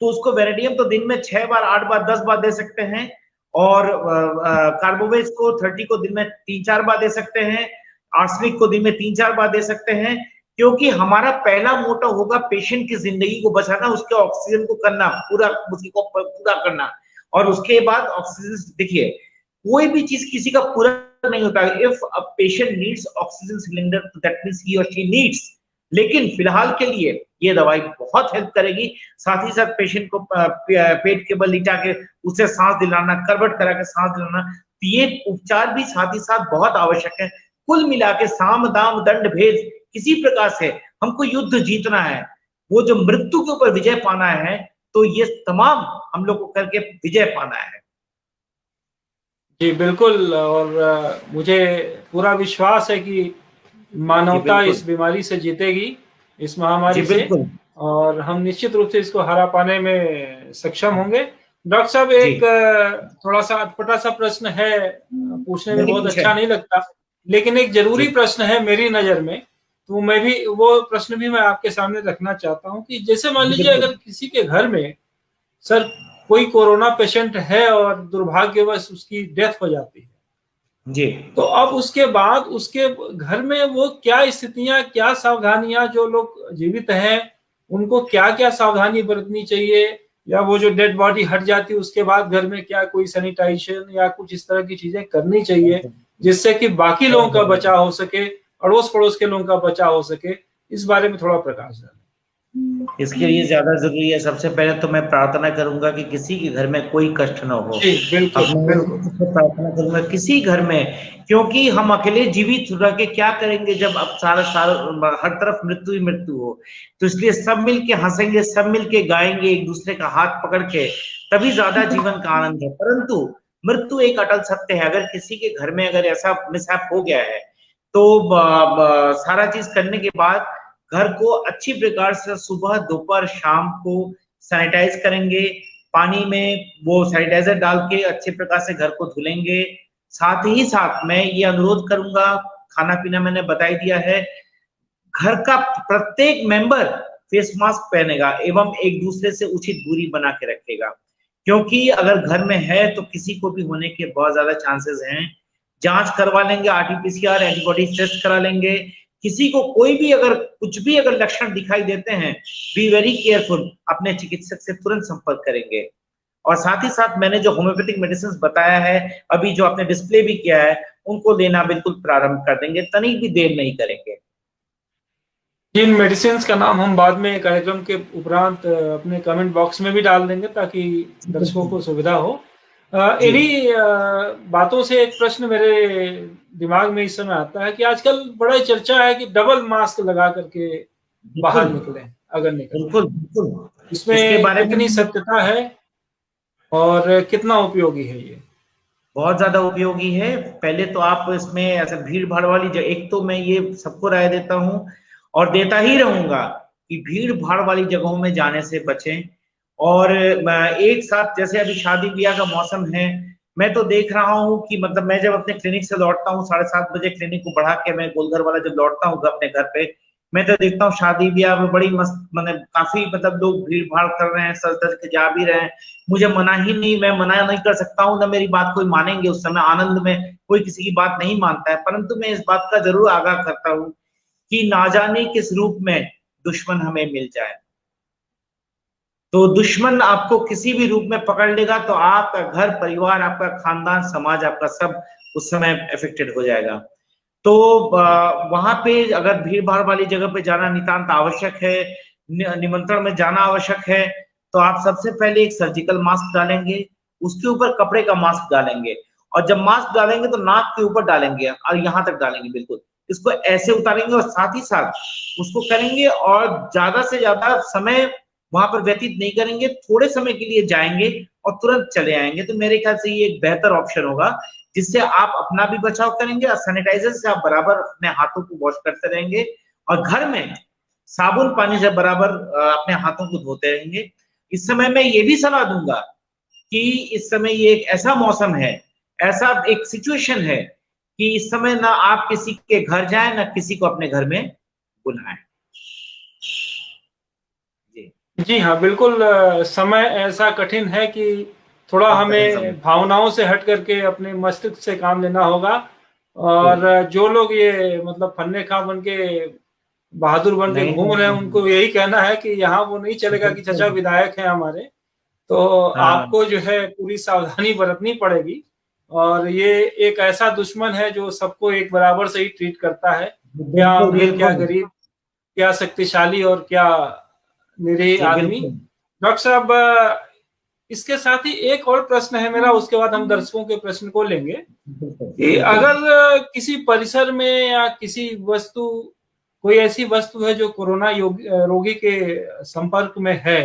तो उसको वेनेडियम तो दिन में 6 बार, 8 बार, 10 बार दे सकते हैं, और कार्बोवेज को 30 को दिन में 3-4 बार दे सकते हैं, आर्सेनिक को दिन में 3-4 बार दे सकते हैं। क्योंकि हमारा पहला मोटो होगा पेशेंट की जिंदगी को बचाना, उसके ऑक्सीजन को करना पूरा, उसी को पूरा करना। और उसके बाद ऑक्सीजन, देखिए कोई भी चीज किसी का पूरा नहीं होता। If a patient needs oxygen cylinder, that means he और शी नीड्स। लेकिन फिलहाल के लिए ये दवाई बहुत हेल्प करेगी। साथ ही साथ पेशेंट को पेट के बल लिटा के उसे सांस दिलाना, करवट करा के सांस दिलाना, ये उपचार भी साथ ही साथ बहुत आवश्यक है। कुल मिला के साम दाम दंड भेद, किसी प्रकार से हमको युद्ध जीतना है, वो जो मृत्यु के ऊपर विजय पाना है, तो ये तमाम हम लोग को करके विजय पाना है।
जी बिल्कुल, और मुझे पूरा विश्वास है कि
जी
मानवता
बिल्कुल।
इस बीमारी से जीतेगी, इस
जी
महामारी से,
बिल्कुल।
और हम निश्चित रूप से इसको हरा पाने में सक्षम होंगे। डॉक्टर साहब
जी
एक थोड़ा सा अटपटा सा प्रश्न है, पूछने में
नहीं
बहुत
पूछे।
अच्छा नहीं लगता, लेकिन एक जरूरी
जी
प्रश्न है मेरी नजर में। तो मैं भी वो प्रश्न भी मैं आपके सामने रखना चाहता हूँ कि जैसे मान
जी
लीजिए
बिल्कुल।
अगर किसी के घर में सर कोई कोरोना पेशेंट है और दुर्भाग्यवश उसकी डेथ हो जाती है,
जी
तो अब उसके बाद उसके घर में वो क्या स्थितियां, क्या सावधानियां, जो लोग जीवित हैं उनको क्या क्या सावधानी बरतनी चाहिए, या वो जो डेड बॉडी हट जाती है उसके बाद घर में क्या कोई सैनिटाइजेशन या कुछ इस तरह की चीजें करनी चाहिए जिससे कि बाकी लोगों का बचाव हो सके, अड़ोस पड़ोस के लोगों का बचाव हो सके, इस बारे में थोड़ा प्रकाश डालें।
इसके लिए ज्यादा जरूरी है, सबसे पहले तो मैं प्रार्थना करूंगा कि किसी के घर में कोई कष्ट न हो।
जी बिल्कुल
अपने
बिल्कुल।
से प्रार्थना करूंगा किसी घर में, क्योंकि हम अकेले जीवित रह के क्या करेंगे जब अब सारा साल हर तरफ मृत्यु ही मृत्यु हो। तो इसलिए सब मिलके हंसेंगे, सब मिलके गाएंगे एक दूसरे का हाथ पकड़ के, तभी ज्यादा जीवन का आनंद है। परंतु मृत्यु एक अटल सत्य है। अगर किसी के घर में अगर ऐसा मिसहैप हो गया है तो सारा चीज करने के बाद घर को अच्छी प्रकार से सुबह दोपहर शाम को सैनिटाइज करेंगे, पानी में वो सैनिटाइजर डाल के अच्छे प्रकार से घर को धुलेंगे। साथ ही साथ मैं ये अनुरोध करूंगा, खाना पीना मैंने बता ही दिया है, घर का प्रत्येक मेंबर फेस मास्क पहनेगा एवं एक दूसरे से उचित दूरी बना के रखेगा, क्योंकि अगर घर में है तो किसी को भी होने के बहुत ज्यादा चांसेस हैं। जांच करवा लेंगे, आरटीपीसीआर एंटीबॉडी टेस्ट करा लेंगे। किसी को कोई भी अगर कुछ भी अगर लक्षण दिखाई देते हैं, बी वेरी केयरफुल, अपने चिकित्सक से तुरंत संपर्क करेंगे। और साथ ही साथ मैंने जो होम्योपैथिक मेडिसिन बताया है, अभी जो आपने डिस्प्ले भी किया है, उनको लेना बिल्कुल प्रारंभ कर देंगे, तनिक भी देर नहीं करेंगे।
जिन मेडिसिन का नाम हम बाद में कार्यक्रम के उपरांत अपने कमेंट बॉक्स में भी डाल देंगे ताकि दर्शकों को सुविधा हो।
जी
इन्हीं बातों से एक प्रश्न मेरे दिमाग में इस समय आता है कि आजकल बड़ा ही चर्चा है कि डबल मास्क लगा करके
बिल्कुल
बाहर निकले अगर निकले,
बिल्कुल बिल्कुल। इसके
इसमें
बारे में
कितनी सत्यता है और कितना उपयोगी है ये?
बहुत ज्यादा उपयोगी है। पहले तो आप इसमें ऐसे भीड़ भाड़ वाली जगह, एक तो मैं ये सबको राय देता हूँ और देता ही रहूंगा कि भीड़ भाड़ वाली जगहों में जाने से बचें। और एक साथ जैसे अभी शादी ब्याह का मौसम है, मैं तो देख रहा हूँ कि मतलब मैं जब अपने क्लिनिक से लौटता हूँ 7:30 बजे, क्लिनिक को बढ़ा के मैं गोलघर वाला जब लौटता हूँ अपने घर पे, मैं तो देखता हूँ शादी ब्याह में बड़ी मस्त, मतलब काफी मतलब लोग भीड़ भाड़ कर रहे हैं, सज धज के जा भी रहे हैं। मुझे मना ही नहीं, मैं मना नहीं कर सकता हूँ, ना मेरी बात कोई मानेंगे। उस समय आनंद में कोई किसी की बात नहीं मानता है, परंतु मैं इस बात का जरूर आगाह करता हूँ कि ना जाने किस रूप में दुश्मन हमें मिल जाए। तो दुश्मन आपको किसी भी रूप में पकड़ लेगा तो आपका घर परिवार, आपका खानदान, समाज, आपका सब उस समय अफेक्टेड हो जाएगा। तो वहां पे अगर भीड़ भाड़ वाली जगह पे जाना नितांत आवश्यक है, निमंत्रण में जाना आवश्यक है, तो आप सबसे पहले एक सर्जिकल मास्क डालेंगे, उसके ऊपर कपड़े का मास्क डालेंगे, और जब मास्क डालेंगे तो नाक के ऊपर डालेंगे और यहाँ तक डालेंगे, बिल्कुल इसको ऐसे उतारेंगे और साथ ही साथ उसको करेंगे। और ज्यादा से ज्यादा समय वहां पर व्यतीत नहीं करेंगे, थोड़े समय के लिए जाएंगे और तुरंत चले आएंगे। तो मेरे ख्याल से ये एक बेहतर ऑप्शन होगा, जिससे आप अपना भी बचाव करेंगे और सैनिटाइजर से आप बराबर अपने हाथों को वॉश करते रहेंगे, और घर में साबुन पानी से बराबर अपने हाथों को धोते रहेंगे। इस समय मैं ये भी सलाह दूंगा कि इस समय ये एक ऐसा मौसम है, ऐसा एक सिचुएशन है कि इस समय ना आप किसी के घर जाएं, ना किसी को अपने घर में बुलाएं। जी
जी हाँ बिल्कुल। समय ऐसा कठिन है कि थोड़ा
बहुत कठिन समय।
हमें भावनाओं से हट करके अपने मस्तिष्क से काम लेना होगा। और जो लोग ये मतलब फन्ने खा बन के, बहादुर बन के
नहीं
घूम रहे हैं, उनको यही कहना है कि यहाँ वो नहीं चलेगा कि चचा
बिल्कुल।
विधायक हैं हमारे। तो
हाँ
आपको जो है पूरी सावधानी बरतनी पड़ेगी। और ये एक ऐसा दुश्मन है जो सबको एक बराबर से ही ट्रीट करता है, क्या
बिल्कुल
अमीर क्या
बिल्कुल।
गरीब, क्या शक्तिशाली और क्या निरीह
जी
आदमी।
बिल्कुल
डॉक्टर साहब, इसके साथ ही एक और प्रश्न है मेरा, उसके बाद हम दर्शकों के प्रश्न को लेंगे
बिल्कुल
कि
बिल्कुल।
अगर किसी परिसर में या किसी वस्तु, कोई ऐसी वस्तु है जो कोरोना रोगी के संपर्क में है,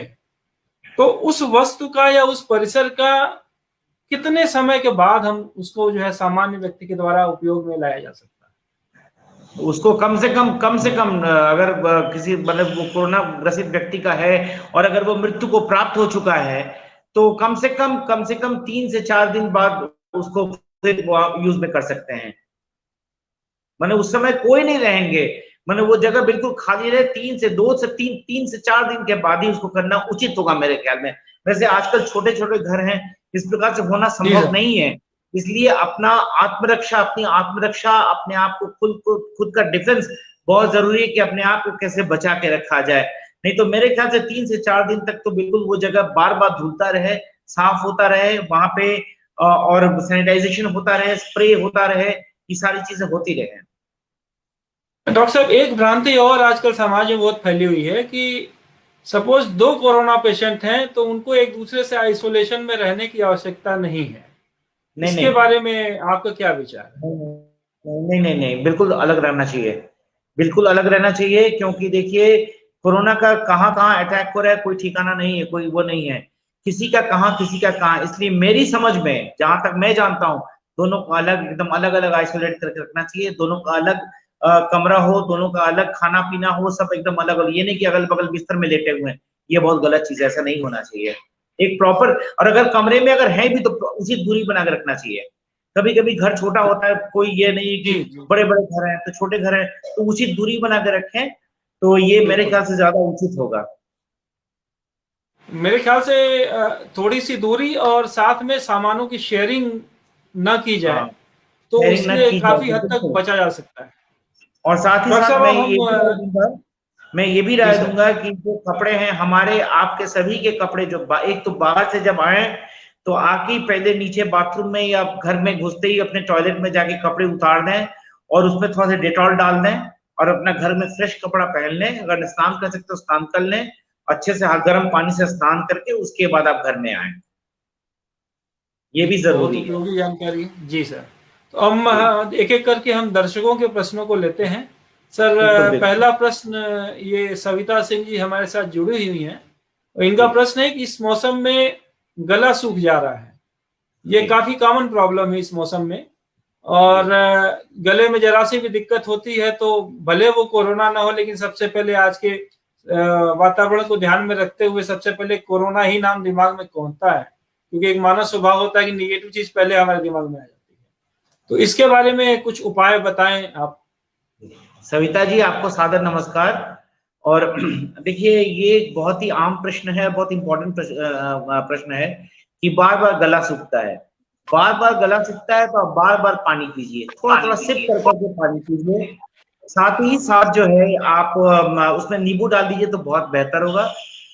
तो उस वस्तु का या उस परिसर का कितने समय के बाद हम उसको जो है सामान्य व्यक्ति के द्वारा उपयोग में लाया जा सकता है?
उसको कम से कम अगर किसी मतलब वो कोरोना ग्रसित व्यक्ति का है और अगर वो मृत्यु को प्राप्त हो चुका है, तो कम से कम 3 से 4 दिन बाद उसको फिर यूज में कर सकते हैं। माने उस समय कोई नहीं रहेंगे, माने वो जगह बिल्कुल खाली रहे, 3 से 4 दिन के बाद ही उसको करना उचित होगा मेरे ख्याल में। वैसे आजकल छोटे छोटे घर हैं, इस प्रकार से होना संभव नहीं है, इसलिए अपनी आत्मरक्षा, अपने आप को खुद का डिफेंस बहुत जरूरी है कि अपने आप को कैसे बचा के रखा जाए। नहीं तो मेरे ख्याल से 3 से 4 दिन तक तो बिल्कुल वो जगह बार बार धुलता रहे, साफ होता रहे, वहां पे और सैनिटाइजेशन होता रहे, स्प्रे होता रहे, ये सारी चीजें होती रहे।
डॉक्टर साहब, एक भ्रांति और आजकल समाज में बहुत फैली हुई है कि सपोज 2 कोरोना पेशेंट हैं तो उनको एक दूसरे से आइसोलेशन में रहने की आवश्यकता नहीं है। इसके बारे में आपका क्या विचार है?
नहीं, बिल्कुल अलग रहना चाहिए, बिल्कुल अलग रहना चाहिए, क्योंकि देखिए कोरोना का कहाँ अटैक हो रहा है कोई ठिकाना नहीं है, कोई वो नहीं है, किसी का कहाँ। इसलिए मेरी समझ में, जहां तक मैं जानता हूँ, दोनों को अलग, एकदम अलग अलग आइसोलेट करके रखना चाहिए। दोनों का अलग कमरा हो, दोनों का अलग खाना पीना हो, सब एकदम अलग अलग। ये नहीं कि अगल बगल बिस्तर में लेटे हुए हैं, ये बहुत गलत चीज है, ऐसा नहीं होना चाहिए। एक प्रॉपर, और अगर कमरे में अगर है भी तो उचित दूरी बना के रखना चाहिए। कभी कभी घर छोटा होता है, कोई ये नहीं कि बड़े बड़े घर हैं तो छोटे घर हैं, तो उचित दूरी बना के रखें, तो ये मेरे ख्याल से ज्यादा उचित होगा।
मेरे ख्याल से थोड़ी सी दूरी और साथ में सामानों की शेयरिंग न की जाए, तो उससे काफी हद तक बचा जा सकता है।
और साथ ही साथ मैं ये भी राय दूंगा कि जो कपड़े हैं हमारे, आपके सभी के कपड़े, जो एक तो बाहर से जब आए तो आके पहले नीचे बाथरूम में या घर में घुसते ही अपने टॉयलेट में जाके कपड़े उतार दें और उसमें थोड़ा सा डेटॉल डाल दें और अपना घर में फ्रेश कपड़ा पहन लें। अगर स्नान कर सकते हो स्नान कर लें, अच्छे से गर्म पानी से स्नान करके उसके बाद आप घर में आए, ये भी जरूरी है।
उपयोगी जानकारी। जी सर, तो हम एक एक करके हम दर्शकों के प्रश्नों को लेते हैं। सर, पहला प्रश्न, ये सविता सिंह जी हमारे साथ जुड़ी हुई हैं, इनका प्रश्न है कि इस मौसम में गला सूख जा रहा है, ये काफी कॉमन प्रॉब्लम है इस मौसम में, और गले में जरा सी भी दिक्कत होती है तो भले वो कोरोना ना हो, लेकिन सबसे पहले आज के वातावरण को ध्यान में रखते हुए सबसे पहले कोरोना ही नाम दिमाग में कौंधता है, क्योंकि एक मानव स्वभाव होता है कि निगेटिव चीज पहले हमारे दिमाग में आ जाती है। तो इसके बारे में कुछ उपाय बताएं आप।
सविता जी, आपको सादर नमस्कार। और देखिए, ये बहुत ही आम प्रश्न है, बहुत इंपॉर्टेंट प्रश्न है कि बार बार गला सूखता है। बार बार गला सूखता है तो आप बार बार पानी पीजिए, थोड़ा थोड़ा सिप कर करके पानी पीजिए। साथ ही साथ जो है आप उसमें नींबू डाल दीजिए तो बहुत बेहतर होगा।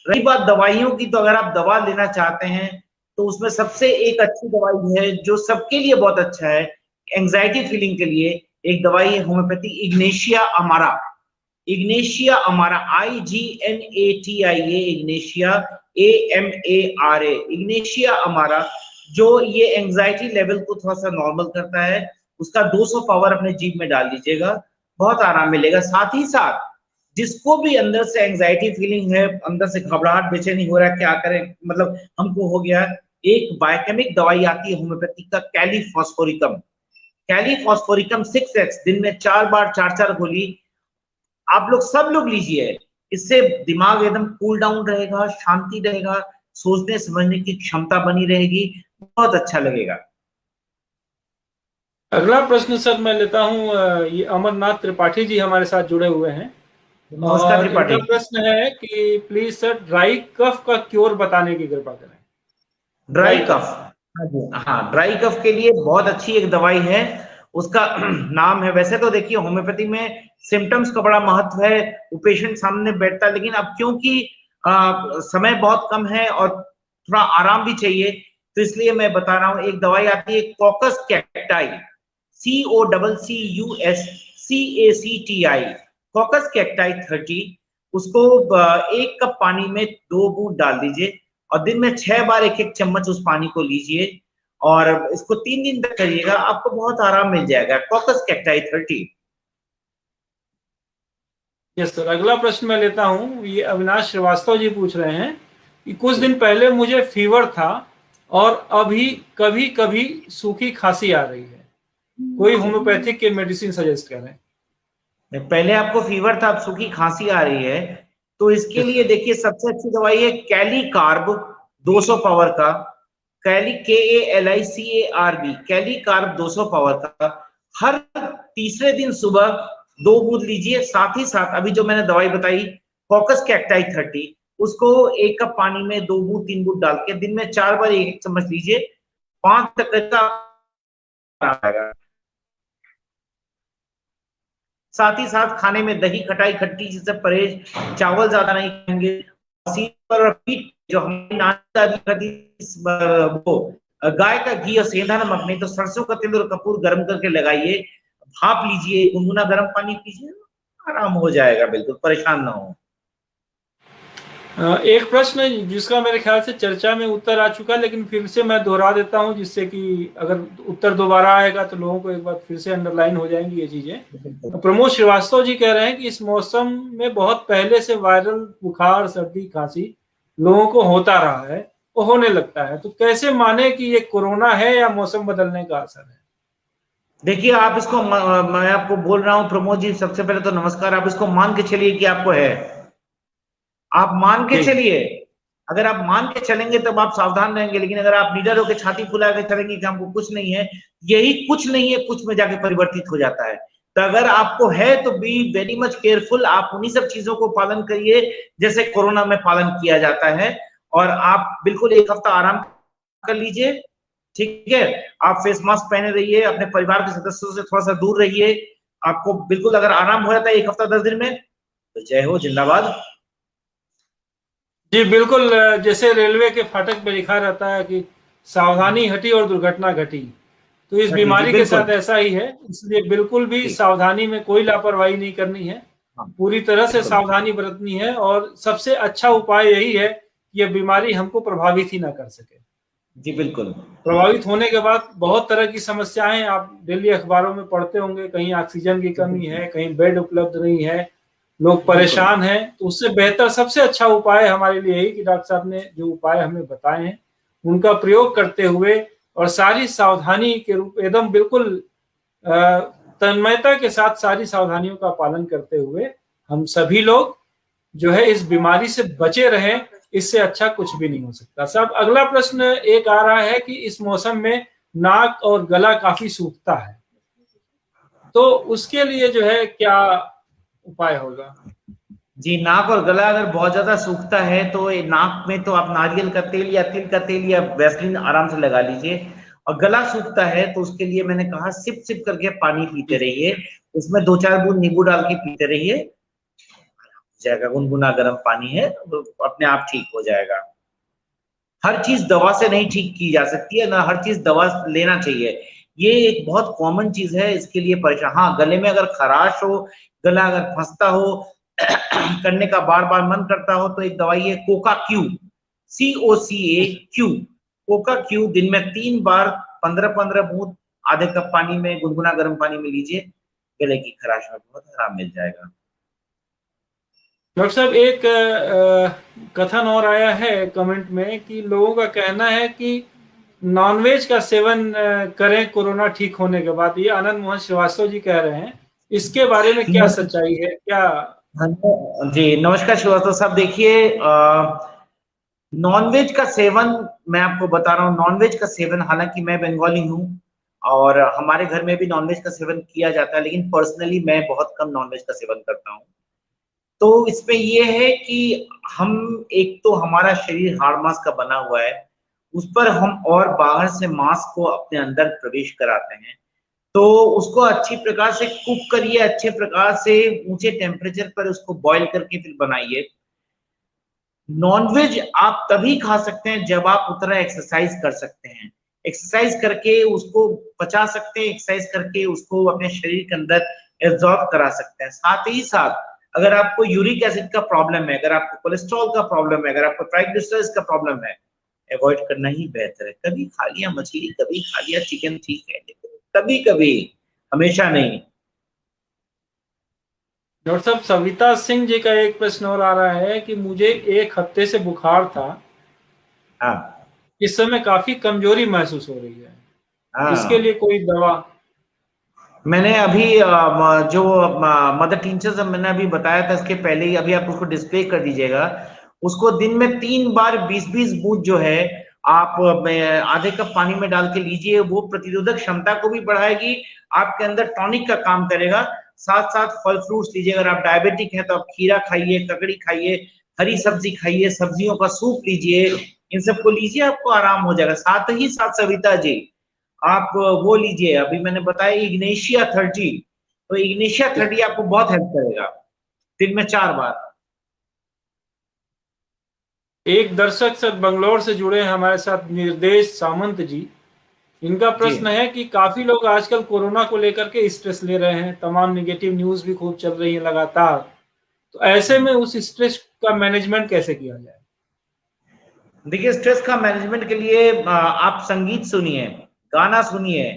रही बात दवाइयों की, तो अगर आप दवा लेना चाहते हैं तो उसमें सबसे एक अच्छी दवाई है जो सबके लिए बहुत अच्छा है, एंजाइटी फीलिंग के लिए एक दवाई है होम्योपैथी, इग्नेशिया अमारा। इग्नेशिया अमारा, IGNATIA, इग्नेशिया AMARA, इग्नेशिया अमारा, जो ये एंजाइटी लेवल को थोड़ा सा नॉर्मल करता है। उसका 200 पावर अपने जीभ में डाल दीजिएगा, बहुत आराम मिलेगा। साथ ही साथ जिसको भी अंदर से एंजाइटी फीलिंग है, अंदर से घबराहट, बेचैनी हो रहा है, क्या करें, मतलब हमको हो गया, एक बायोकेमिक दवाई आती है होम्योपैथी का, कैलीफॉस्फोरिकम। कैलीफॉस्फोरिकम 6x, दिन में 4 बार 4 गोली आप लोग सब लोग लीजिए। इससे दिमाग एकदम कूल डाउन रहेगा, शांति रहेगा, सोचने समझने की क्षमता बनी रहेगी, बहुत अच्छा लगेगा।
अगला प्रश्न सर मैं लेता हूं, ये अमरनाथ त्रिपाठी जी हमारे साथ जुड़े हुए हैं।
नमस्कार त्रिपाठी।
इनका प्रश्न है कि प्लीज सर ड्राई कफ का क्योर बताने की कृपा करें।
ड्राई कफ, हाँ, ड्राई कफ के लिए बहुत अच्छी एक दवाई है, उसका नाम है, वैसे तो देखिए होम्योपैथी में सिम्टम्स का बड़ा महत्व है, वो पेशेंट सामने बैठता है, लेकिन अब क्योंकि समय बहुत कम है और थोड़ा आराम भी चाहिए, तो इसलिए मैं बता रहा हूँ। एक दवाई आती है caucus cacti, COCCUSCACTI, caucus cacti 30। उसको 1 कप पानी में 2 बूंद डाल दीजिए और दिन में 6 बार 1-1 चम्मच उस पानी को लीजिए और इसको 3 दिन तक करिएगा, आपको बहुत आराम मिल जाएगा। Caucus cacti 30।
यस सर, अगला प्रश्न मैं लेता हूं, ये अविनाश श्रीवास्तव जी पूछ रहे हैं कि कुछ दिन पहले मुझे फीवर था और अभी कभी कभी सूखी खांसी आ रही है, कोई होम्योपैथिक के मेडिसिन सजेस्ट करें।
पहले आपको फीवर था, अब सूखी खांसी आ रही है, तो इसके लिए देखिए सबसे अच्छी दवाई है कैली कार्ब, 200 पावर का, KALICARB कैली कार्ब 200 पावर का हर तीसरे दिन सुबह 2 बूंद लीजिए। साथ ही साथ अभी जो मैंने दवाई बताई फोकस कैक्टाई 30, उसको 1 कप पानी में 2 बूंद 3 बूंद डाल के दिन में 4 बार 1 चम्मच लीजिए। 5 तक का आएगा। साथ ही साथ खाने में दही खटाई खट्टी चीज से परहेज, चावल ज्यादा नहीं खाएंगे। जो हमारी नानी वो गाय का घी और सेंधा नमक नहीं तो सरसों का तेल और कपूर गर्म करके लगाइए, भाप लीजिए, गुनगुना गर्म पानी पीजिए, आराम हो जाएगा, बिल्कुल परेशान ना हो।
एक प्रश्न जिसका मेरे ख्याल से चर्चा में उत्तर आ चुका, लेकिन फिर से मैं दोहरा देता हूं, जिससे कि अगर उत्तर दोबारा आएगा तो लोगों को एक बार फिर से अंडरलाइन हो जाएंगी ये चीजें। प्रमोद श्रीवास्तव जी कह रहे हैं कि इस मौसम में बहुत पहले से वायरल बुखार, सर्दी, खांसी लोगों को होता रहा है, वो होने लगता है, तो कैसे माने कि ये कोरोना है या मौसम बदलने का असर है?
देखिए, आप इसको मैं आपको बोल रहा हूं प्रमोद जी, सबसे पहले तो नमस्कार। आप इसको मान के चलिए कि आपको है, आप मान के चलिए। अगर आप मान के चलेंगे तब आप सावधान रहेंगे, लेकिन अगर आप निडर होकर छाती फुला के चलेंगे कि हमको कुछ नहीं है, यही कुछ नहीं है कुछ में जाके परिवर्तित हो जाता है। तो अगर आपको है तो बी वेरी मच केयरफुल। आप उन्हीं सब चीजों को पालन करिए जैसे कोरोना में पालन किया जाता है, और आप बिल्कुल 1 हफ्ता आराम कर लीजिए, ठीक है। आप फेस मास्क पहने रहिए, अपने परिवार के सदस्यों से थोड़ा सा दूर रहिए। आपको बिल्कुल अगर आराम हो जाता है 1 हफ्ता 10 दिन में, तो जय हो, जिंदाबाद।
जी बिल्कुल, जैसे रेलवे के फाटक पे लिखा रहता है कि सावधानी हटी और दुर्घटना घटी, तो इस बीमारी के साथ ऐसा ही है। इसलिए बिल्कुल भी सावधानी में कोई लापरवाही नहीं करनी है, पूरी तरह से सावधानी बरतनी है, और सबसे अच्छा उपाय यही है कि यह बीमारी हमको प्रभावित ही ना कर सके।
जी बिल्कुल।
प्रभावित होने के बाद बहुत तरह की समस्याएं आप डेली अखबारों में पढ़ते होंगे, कहीं ऑक्सीजन की कमी है, कहीं बेड उपलब्ध नहीं है, लोग परेशान हैं। तो उससे बेहतर सबसे अच्छा उपाय हमारे लिए यही कि डॉक्टर साहब ने जो उपाय हमें बताए हैं उनका प्रयोग करते हुए और सारी सावधानी के रूप एकदम बिल्कुल तन्मयता के साथ सारी सावधानियों का पालन करते हुए हम सभी लोग जो है इस बीमारी से बचे रहें। इससे अच्छा कुछ भी नहीं हो सकता। साहब, अगला प्रश्न एक आ रहा है कि इस मौसम में नाक और गला काफी सूखता है, तो उसके लिए जो है क्या उपाय होगा?
जी, नाक और गला अगर बहुत ज्यादा सूखता है तो नाक में तो आप नारियल का तेल या तिल का तेल या वैसलीन आराम से लगा लीजिए, और गला सूखता है तो उसके लिए मैंने कहा सिप सिप करके पानी पीते रहिए, उसमें 2-4 बूंद नींबू डाल के पीते रहिए, जाएगा। गुनगुना गर्म पानी है, तो अपने आप ठीक हो जाएगा। हर चीज दवा से नहीं ठीक की जा सकती है, ना हर चीज दवा लेना चाहिए, ये एक बहुत कॉमन चीज है। इसके लिए परेशान, हाँ, गले में अगर खराश हो, गला अगर फंसता हो, करने का बार बार मन करता हो, तो एक दवाई है Coca Q, COCA-Q, Coca Q दिन में 3 बार 15-15 बूंद आधे कप पानी में, गुनगुना गर्म पानी में लीजिए, गले की खराश में बहुत आराम मिल जाएगा।
डॉक्टर साहब, एक कथन और आया है कमेंट में कि लोगों का कहना है कि नॉनवेज का सेवन करें कोरोना ठीक होने के बाद। ये आनंद मोहन श्रीवास्तव जी कह रहे हैं, इसके बारे में क्या सच्चाई है? क्या?
जी नमस्कार श्रीवास्तव साहब, देखिए नॉनवेज का सेवन मैं आपको बता रहा हूँ, नॉनवेज का सेवन, हालांकि मैं बंगाली हूँ और हमारे घर में भी नॉनवेज का सेवन किया जाता है, लेकिन पर्सनली मैं बहुत कम नॉनवेज का सेवन करता हूँ। तो इसमें ये है कि हम, एक तो हमारा शरीर हाड़ मांस का बना हुआ है, उस पर हम और बाहर से मांस को अपने अंदर प्रवेश कराते हैं, तो उसको अच्छी प्रकार से कुक करिए, अच्छे प्रकार से ऊंचे टेम्परेचर पर उसको बॉईल करके फिर बनाइए। नॉनवेज आप तभी खा सकते हैं जब आप उतना एक्सरसाइज कर सकते हैं, एक्सरसाइज करके उसको पचा सकते हैं, एक्सरसाइज करके उसको अपने शरीर के अंदर एब्जॉर्ब करा सकते हैं। साथ ही साथ अगर आपको यूरिक एसिड का प्रॉब्लम है, अगर आपको कोलेस्ट्रॉल का प्रॉब्लम है, अगर आपको ट्राइग्लिसराइड्स का प्रॉब्लम है, अवॉइड करना ही बेहतर है। कभी खा लिया मछली, कभी खा लिया चिकन, ठीक है, कभी कभी, हमेशा नहीं।
डॉक्टर साहब, सविता सिंह जी का एक प्रश्न और आ रहा है कि मुझे 1 हफ्ते से बुखार था,
हाँ,
इस समय काफी कमजोरी महसूस हो रही है, इसके लिए कोई दवा?
मैंने अभी जो मदर टिंचर्स मैंने अभी बताया था इसके पहले ही, अभी आप उसको डिस्प्ले कर दीजिएगा, उसको दिन में 3 बार 20-20 बूंद जो है आप आधे कप पानी में डाल के लीजिए। वो प्रतिरोधक क्षमता को भी बढ़ाएगी, आपके अंदर टॉनिक का काम करेगा। साथ साथ फल फ्रूट्स लीजिए, अगर आप डायबिटिक हैं तो आप खीरा खाइए, ककड़ी खाइए, हरी सब्जी खाइए, सब्जियों का सूप लीजिए, इन सबको लीजिए, आपको आराम हो जाएगा। साथ ही साथ सविता जी आप वो लीजिए, अभी मैंने बताया इग्नेशिया 30, तो इग्नेशिया 30 आपको बहुत हेल्प करेगा, दिन में 4 बार।
एक दर्शक सर बंगलौर से जुड़े हैं हमारे साथ, निर्देश सामंत जी। इनका प्रश्न है कि काफी लोग आजकल कोरोना को लेकर के स्ट्रेस ले रहे हैं, तमाम नेगेटिव न्यूज भी खूब चल रही है लगातार, तो ऐसे में उस स्ट्रेस का मैनेजमेंट कैसे किया जाए?
देखिए, स्ट्रेस का मैनेजमेंट के लिए आप संगीत सुनिए, गाना सुनिए,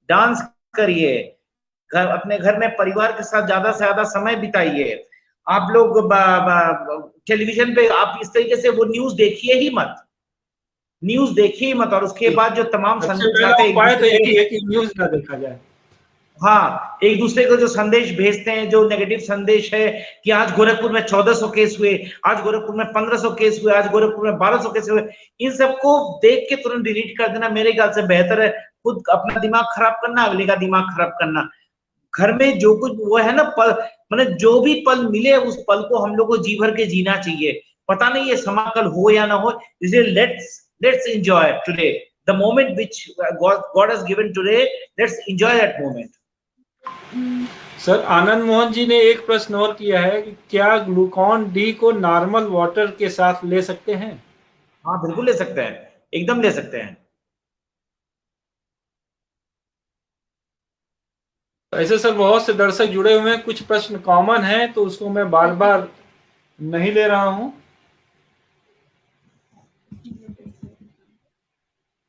डांस करिए, अपने घर में परिवार के साथ ज्यादा से ज्यादा समय बिताइए। आप लोग टेलीविजन पे आप इस तरीके से वो न्यूज देखिए ही मत, न्यूज देखिए ही मत। और उसके बाद जो तमाम
सबसे
संदेश
पहला
आते हैं
उपाय तो यही है कि न्यूज ना देखा जाए।
हाँ, एक दूसरे को जो संदेश भेजते हैं, जो नेगेटिव संदेश है कि आज गोरखपुर में 1400 केस हुए, आज गोरखपुर में 1500 केस हुए, आज गोरखपुर में 1200 केस हुए, इन सबको देख के तुरंत डिलीट कर देना मेरे ख्याल से बेहतर है। खुद अपना दिमाग खराब करना, अगले का दिमाग खराब करना। घर में जो कुछ वो है ना पल, मतलब जो भी पल मिले उस पल को हम लोग को जी भर के जीना चाहिए। पता नहीं ये समाकल हो या ना हो, इसलिए let's enjoy today the moment which God has given today, let's enjoy that moment.
Sir Anand Mohan ji ने एक प्रश्न और किया है कि क्या ग्लूकॉन डी को नॉर्मल वाटर के साथ ले सकते हैं?
हाँ, बिल्कुल ले सकते हैं, एकदम ले सकते हैं।
ऐसे सर बहुत से दर्शक जुड़े हुए हैं, कुछ प्रश्न कॉमन हैं तो उसको मैं बार बार नहीं ले रहा हूं।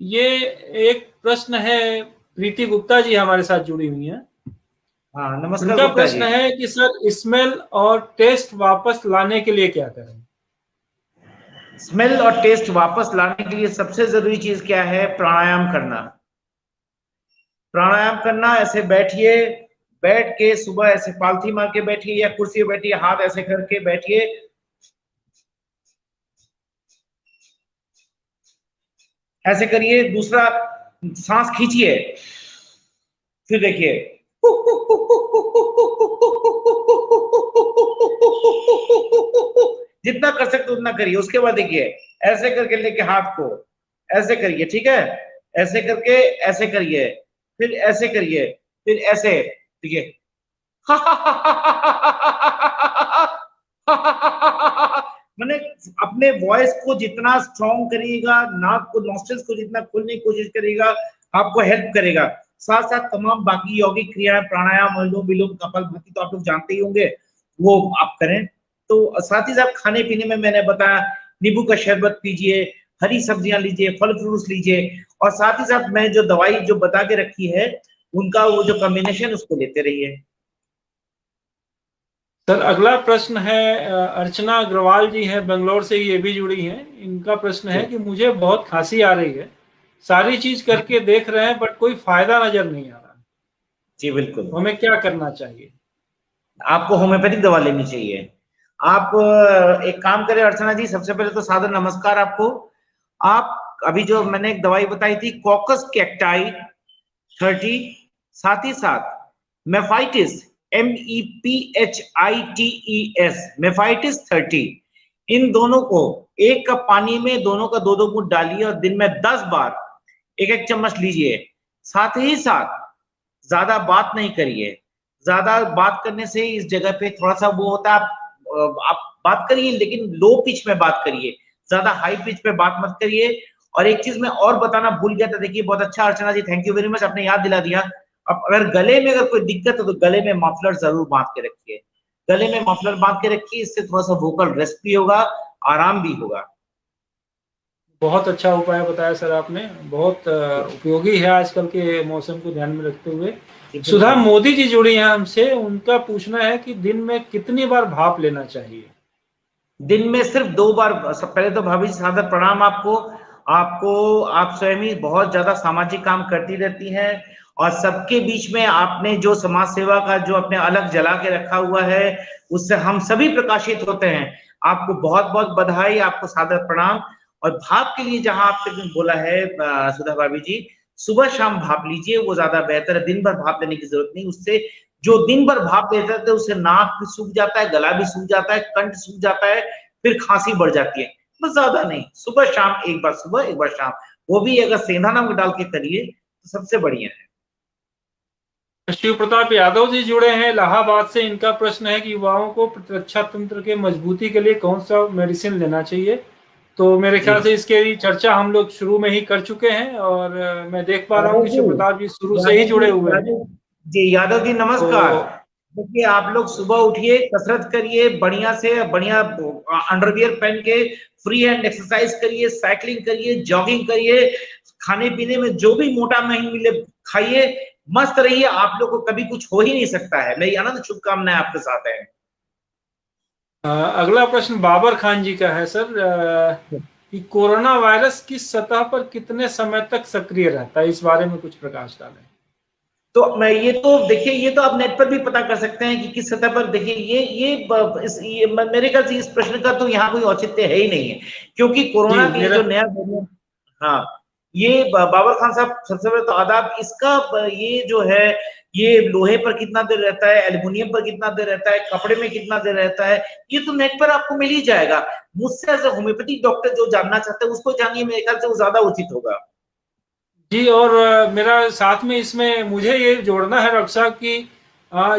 ये एक प्रश्न है, प्रीति गुप्ता जी हमारे साथ जुड़ी हुई हैं।
हाँ, नमस्कार
उनका
गुप्ता
प्रश्न
जी।
है कि सर स्मेल और टेस्ट वापस लाने के लिए क्या करें?
स्मेल और टेस्ट वापस लाने के लिए सबसे जरूरी चीज क्या है? प्राणायाम करना। प्राणायाम करना, ऐसे बैठिए, बैठ के सुबह ऐसे पालथी मार के बैठिए या कुर्सी पे बैठिए, हाथ ऐसे करके बैठिए, ऐसे करिए। दूसरा, सांस खींचिए, फिर देखिए, जितना कर सकते उतना करिए। उसके बाद देखिए, ऐसे करके लेके हाथ को ऐसे करिए, ठीक है, ऐसे करके ऐसे करिए, फिर ऐसे करिए, फिर ऐसे, देखिए, मैंने अपने वॉइस को जितना स्ट्रॉन्ग करिएगा, नाक को, नॉस्ट्रिल्स को जितना खोलने की कोशिश करिएगा, आपको हेल्प करेगा। साथ साथ तमाम बाकी यौगिक क्रियाएं, प्राणायाम, अनुलोम विलोम, कपालभाति तो आप लोग जानते ही होंगे, वो आप करें। तो साथ ही साथ खाने पीने में मैंने बताया, नींबू का शरबत पीजिए, हरी सब्जियां लीजिए, फल फ्रूट्स लीजिए, और साथ ही साथ मैं जो दवाई जो बता के रखी है उनका वो जो कॉम्बिनेशन उसको लेते रहिए।
सर अगला प्रश्न है, अर्चना अग्रवाल जी हैं बेंगलोर से, ये भी जुड़ी हैं। इनका प्रश्न है कि मुझे बहुत खांसी आ रही है, सारी चीज करके देख रहे हैं बट कोई फायदा नजर नहीं आ रहा।
जी बिल्कुल,
तो हमें क्या करना चाहिए?
आपको होम्योपैथिक दवा लेनी चाहिए। आप एक काम करें अर्चना जी, सबसे पहले तो सादर नमस्कार आपको। आप अभी जो मैंने एक दवाई बताई थी कॉकस कैक्टाई 30, साथ ही साथ मेफाइटिस MEPHITES मेफाइटिस 30, इन दोनों को 1 कप पानी में दोनों का 2-2 घूंट डालिए और दिन में 10 बार 1-1 चम्मच लीजिए। साथ ही साथ ज्यादा बात नहीं करिए, ज्यादा बात करने से इस जगह पे थोड़ा सा वो होता है, आप बात करिए लेकिन लो पिच में बात करिए, ज्यादा हाई पिच पे बात मत करिए। और एक चीज मैं और बताना भूल गया था, देखिए बहुत अच्छा अर्चना जी, थैंक यू वेरी मच, आपने याद दिला दिया। अब अगर गले में अगर कोई दिक्कत है तो गले में मफलर जरूर बांध के रखिए, गले में मफलर बांध के रखिए, इससे थोड़ा सा वोकल रेस्ट भी होगा, आराम भी होगा।
बहुत अच्छा उपाय बताया सर आपने, बहुत उपयोगी है आजकल के मौसम को ध्यान में रखते हुए। सुधा मोदी जी जुड़ी हैं हमसे, उनका पूछना है कि दिन में कितनी बार भाप लेना चाहिए?
दिन में सिर्फ 2 बार। पहले तो भाभी जी सादर प्रणाम आपको। आप स्वयं ही बहुत ज्यादा सामाजिक काम करती रहती हैं और सबके बीच में आपने जो समाज सेवा का जो अपने अलग जला के रखा हुआ है, उससे हम सभी प्रकाशित होते हैं। आपको बहुत बहुत बधाई, आपको सादर प्रणाम। और भाप के लिए जहां आपने बोला है सुधा भाभी जी, सुबह शाम भाप लीजिए, वो ज्यादा बेहतर है। दिन भर भाप लेने की जरूरत नहीं, उससे जो दिन भर भाप लेते थे उससे नाक भी सूख जाता है, गला भी सूख जाता है, कंठ सूख जाता है, फिर खांसी बढ़ जाती है। बस ज्यादा नहीं, सुबह शाम, एक बार सुबह एक बार शाम, वो भी अगर सेंधा नमक डाल के करिए तो सबसे बढ़िया है।
शिव प्रताप यादव जी जुड़े हैं इलाहाबाद से। इनका प्रश्न है कि युवाओं को प्रतिरक्षा तंत्र के मजबूती के लिए कौन सा मेडिसिन लेना चाहिए। तो मेरे ख्याल से इसके चर्चा हम लोग शुरू में ही कर चुके हैं, और मैं देख पा रहा हूँ कि शिव प्रताप जी शुरू से ही जुड़े हुए हैं।
जी यादव जी नमस्कार।
तो
देखिए, आप लोग सुबह उठिए, कसरत करिए, बढ़िया से बढ़िया अंडरवियर पहन के फ्री हैंड एक्सरसाइज करिए, साइकिलिंग करिए, जॉगिंग करिए, खाने पीने में जो भी मोटा नहीं मिले खाइए, मस्त रहिए। आप लोग को कभी कुछ हो ही नहीं सकता है। मेरी अनंत शुभकामनाएं आपके साथ है।
अगला प्रश्न बाबर खान जी का है सर, कि कोरोना वायरस किस सतह पर कितने समय तक सक्रिय रहता है, इस बारे में कुछ प्रकाश डालें।
तो मैं ये तो आप नेट पर भी पता कर सकते हैं कि किस सतह पर। देखिए मेरे ख्याल से इस प्रश्न का तो यहाँ कोई औचित्य है ही नहीं है, क्योंकि कोरोना के जो नया वेरिएंट, हाँ, ये बाबर खान साहब सबसे पहले तो आदाब। इसका ये जो है, ये लोहे पर कितना देर रहता है, एल्युमिनियम पर कितना देर रहता है, कपड़े में कितना देर रहता है, ये तो नेट पर आपको मिल ही जाएगा। मुझसे एज ए होम्योपैथिक डॉक्टर जो जानना चाहते हैं उसको जानिए, मेरे ख्याल से वो ज्यादा उचित होगा।
जी, और मेरा साथ में इसमें मुझे ये जोड़ना है डॉक्टर साहब कि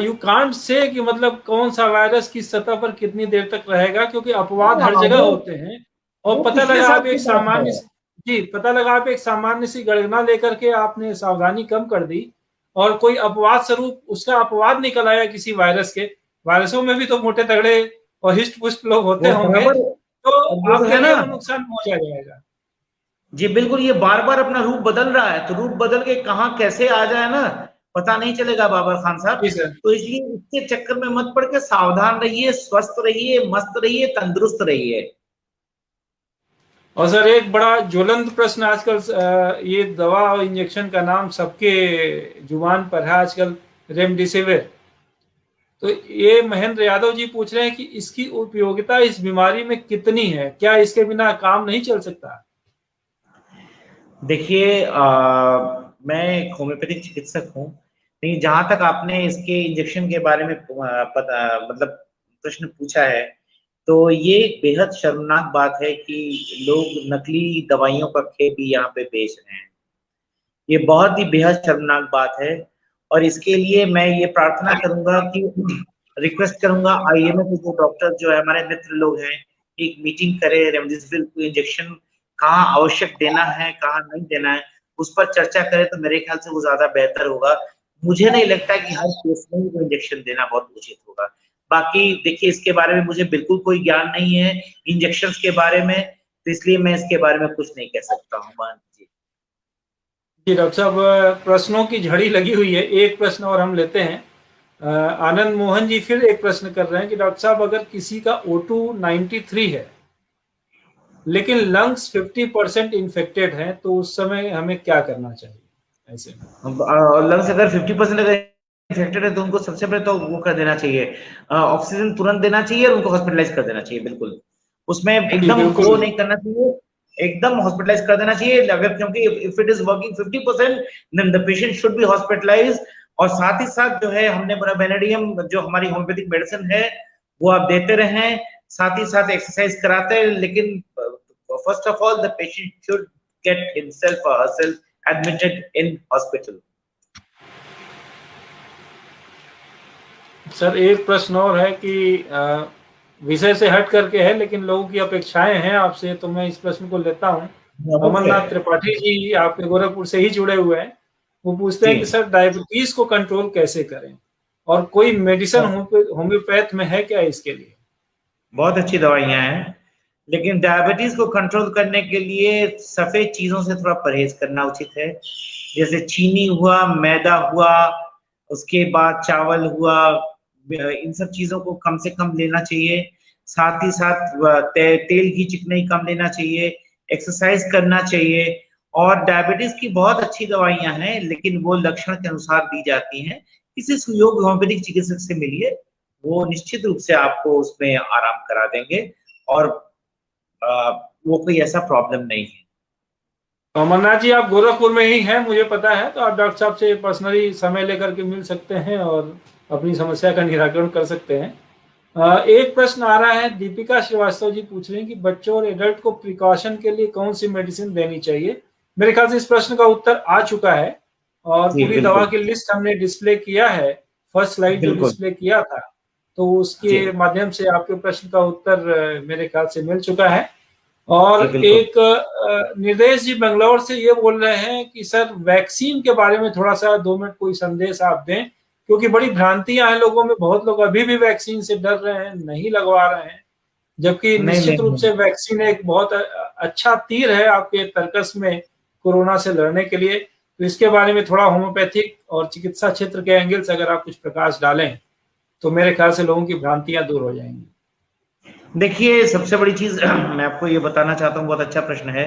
यू कांट से कि मतलब कौन सा वायरस किस सतह पर कितनी देर तक रहेगा, क्योंकि अपवाद हर जगह होते हैं। और पता
पिछले
लगा
साल
आप
की
एक
बात है।
सामान्य जी, पता लगा आप एक सामान्य सी गणना लेकर के आपने सावधानी कम कर दी, और कोई अपवाद स्वरूप उसका अपवाद निकल आया किसी वायरस के। वायरसों में भी तो मोटे तगड़े और हिस्ट पुष्ट लोग होते
वो
होंगे,
बराबर,
तो
वो तो
आपके
है
लिए
ना।
वो नुकसान पहुंचा जाएगा।
जी बिल्कुल, ये बार बार अपना रूप बदल रहा है, तो रूप बदल के कहाँ कैसे आ जाए ना, पता नहीं चलेगा बाबर खान साहब।
जी सर।
तो इसलिए इसके चक्कर में मत पड़ के सावधान रहिए, स्वस्थ रहिए, मस्त रहिए, तंदुरुस्त रहिए।
और सर एक बड़ा ज्वलंत प्रश्न आजकल, ये दवा और इंजेक्शन का नाम सबके जुबान पर है आजकल, रेमडेसिविर। तो ये महेंद्र यादव जी पूछ रहे हैं कि इसकी उपयोगिता इस बीमारी में कितनी है, क्या इसके बिना काम नहीं चल सकता।
देखिए, मैं एक होम्योपैथिक चिकित्सक हूँ, लेकिन जहां तक आपने इसके इंजेक्शन के बारे में मतलब प्रश्न पूछा है, तो ये बेहद शर्मनाक बात है कि लोग नकली दवाइयों का खेप भी यहाँ पे बेच रहे हैं। ये बहुत ही बेहद शर्मनाक बात है, और इसके लिए मैं ये प्रार्थना करूंगा कि रिक्वेस्ट करूंगा आईएमए के जो डॉक्टर जो है हमारे मित्र लोग हैं, एक मीटिंग करें, रेमडेसिविर इंजेक्शन कहाँ आवश्यक देना है, कहाँ नहीं देना है, उस पर चर्चा करें तो मेरे ख्याल से वो ज्यादा बेहतर होगा। मुझे नहीं लगता कि हर केस में वो इंजेक्शन देना बहुत उचित होगा। बाकी देखिए, इसके बारे में मुझे बिल्कुल कोई ज्ञान नहीं है इंजेक्शन के बारे में, तो इसलिए मैं इसके बारे में कुछ नहीं कह सकता हूँ। मान जी।
जी डॉक्टर साहब, प्रश्नों की झड़ी लगी हुई है, एक प्रश्न और हम लेते हैं। आनंद मोहन जी फिर एक प्रश्न कर रहे हैं कि डॉक्टर साहब, अगर किसी का O2 93 है लेकिन लंग्स 50% इन्फेक्टेड है, तो उस समय हमें क्या करना चाहिए ऐसे में।
लंग्स अगर 50% अगर इन्फेक्टेड है तो उनको सबसे पहले तो वो कर देना चाहिए, ऑक्सीजन तुरंत देना चाहिए और उनको हॉस्पिटलाइज कर देना चाहिए। बिल्कुल, उसमें
जी
एकदम वो
बिल्कुल।
नहीं करना चाहिए, एकदम हॉस्पिटलाइज कर देना चाहिए। अगर क्योंकि if it is working 50% then the patient should be hospitalise. और साथ ही साथ जो है हमने बेनेडियम जो हमारी होम्योपैथिक मेडिसिन है वो आप देते रहें, साथ ही साथ एक्सरसाइज कराते हैं। लेकिन first of all the patient should get himself और herself admitted in hospital.
Sir एक प्रश्न और है कि विषय से हट करके है, लेकिन लोगों की अपेक्षाएं हैं आपसे, तो मैं इस प्रश्न को लेता हूं। अमरनाथ त्रिपाठी जी आपके गोरखपुर से ही जुड़े हुए हैं। वो पूछते हैं कि सर डायबिटीज को कंट्रोल कैसे करें, और कोई मेडिसिन होम्योपैथ में है क्या इसके लिए।
बहुत अच्छी दवाइयां हैं, लेकिन डायबिटीज को कंट्रोल करने के लिए सफेद चीजों से थोड़ा परहेज करना उचित है। जैसे चीनी हुआ, मैदा हुआ, उसके बाद चावल हुआ, इन सब चीजों को कम से कम लेना चाहिए। साथ ही साथ तेल की चिकनाई कम लेना चाहिए, एक्सरसाइज करना चाहिए। और डायबिटीज की बहुत अच्छी दवाइयां हैं, लेकिन वो लक्षण के अनुसार दी जाती हैं। किसी सुयोग्य होम्योपैथिक चिकित्सक से मिलिए, वो निश्चित रूप से आपको उसमें आराम करा देंगे। और वो कोई ऐसा प्रॉब्लम नहीं है।
अमरनाथ जी, आप गोरखपुर में ही हैं, मुझे पता है, तो आप डॉक्टर साहब से पर्सनली समय लेकर के मिल सकते हैं और अपनी समस्या का निराकरण कर सकते हैं। एक प्रश्न आ रहा है, दीपिका श्रीवास्तव जी पूछ रही हैं कि बच्चों और एडल्ट को प्रिकॉशन के लिए कौन सी मेडिसिन देनी चाहिए। मेरे ख्याल से इस प्रश्न का उत्तर आ चुका है और
जी
पूरी दवा
बिल्कुल
की लिस्ट हमने डिस्प्ले किया है, फर्स्ट स्लाइड जो
बिल्कुल
डिस्प्ले किया था, तो
जी
उसके माध्यम से आपके प्रश्न का उत्तर मेरे ख्याल से मिल चुका है।
जी
और
बिल्कुल।
एक निर्देश जी बेंगलोर से ये बोल रहे हैं कि सर वैक्सीन के बारे में थोड़ा सा 2 मिनट कोई संदेश आप दें, क्योंकि बड़ी भ्रांतियां हैं लोगों में, बहुत लोग अभी भी वैक्सीन से डर रहे हैं, नहीं लगवा रहे हैं, जबकि
नहीं
निश्चित
नहीं
रूप
नहीं
से वैक्सीन एक बहुत अच्छा तीर है आपके तर्कस में कोरोना से लड़ने के लिए। तो इसके बारे में थोड़ा होम्योपैथिक और चिकित्सा क्षेत्र के एंगल से अगर आप कुछ प्रकाश डालें तो मेरे ख्याल से लोगों की भ्रांतियां दूर हो जाएंगी।
देखिए, सबसे बड़ी चीज मैं आपको ये बताना चाहता हूँ, बहुत अच्छा प्रश्न है,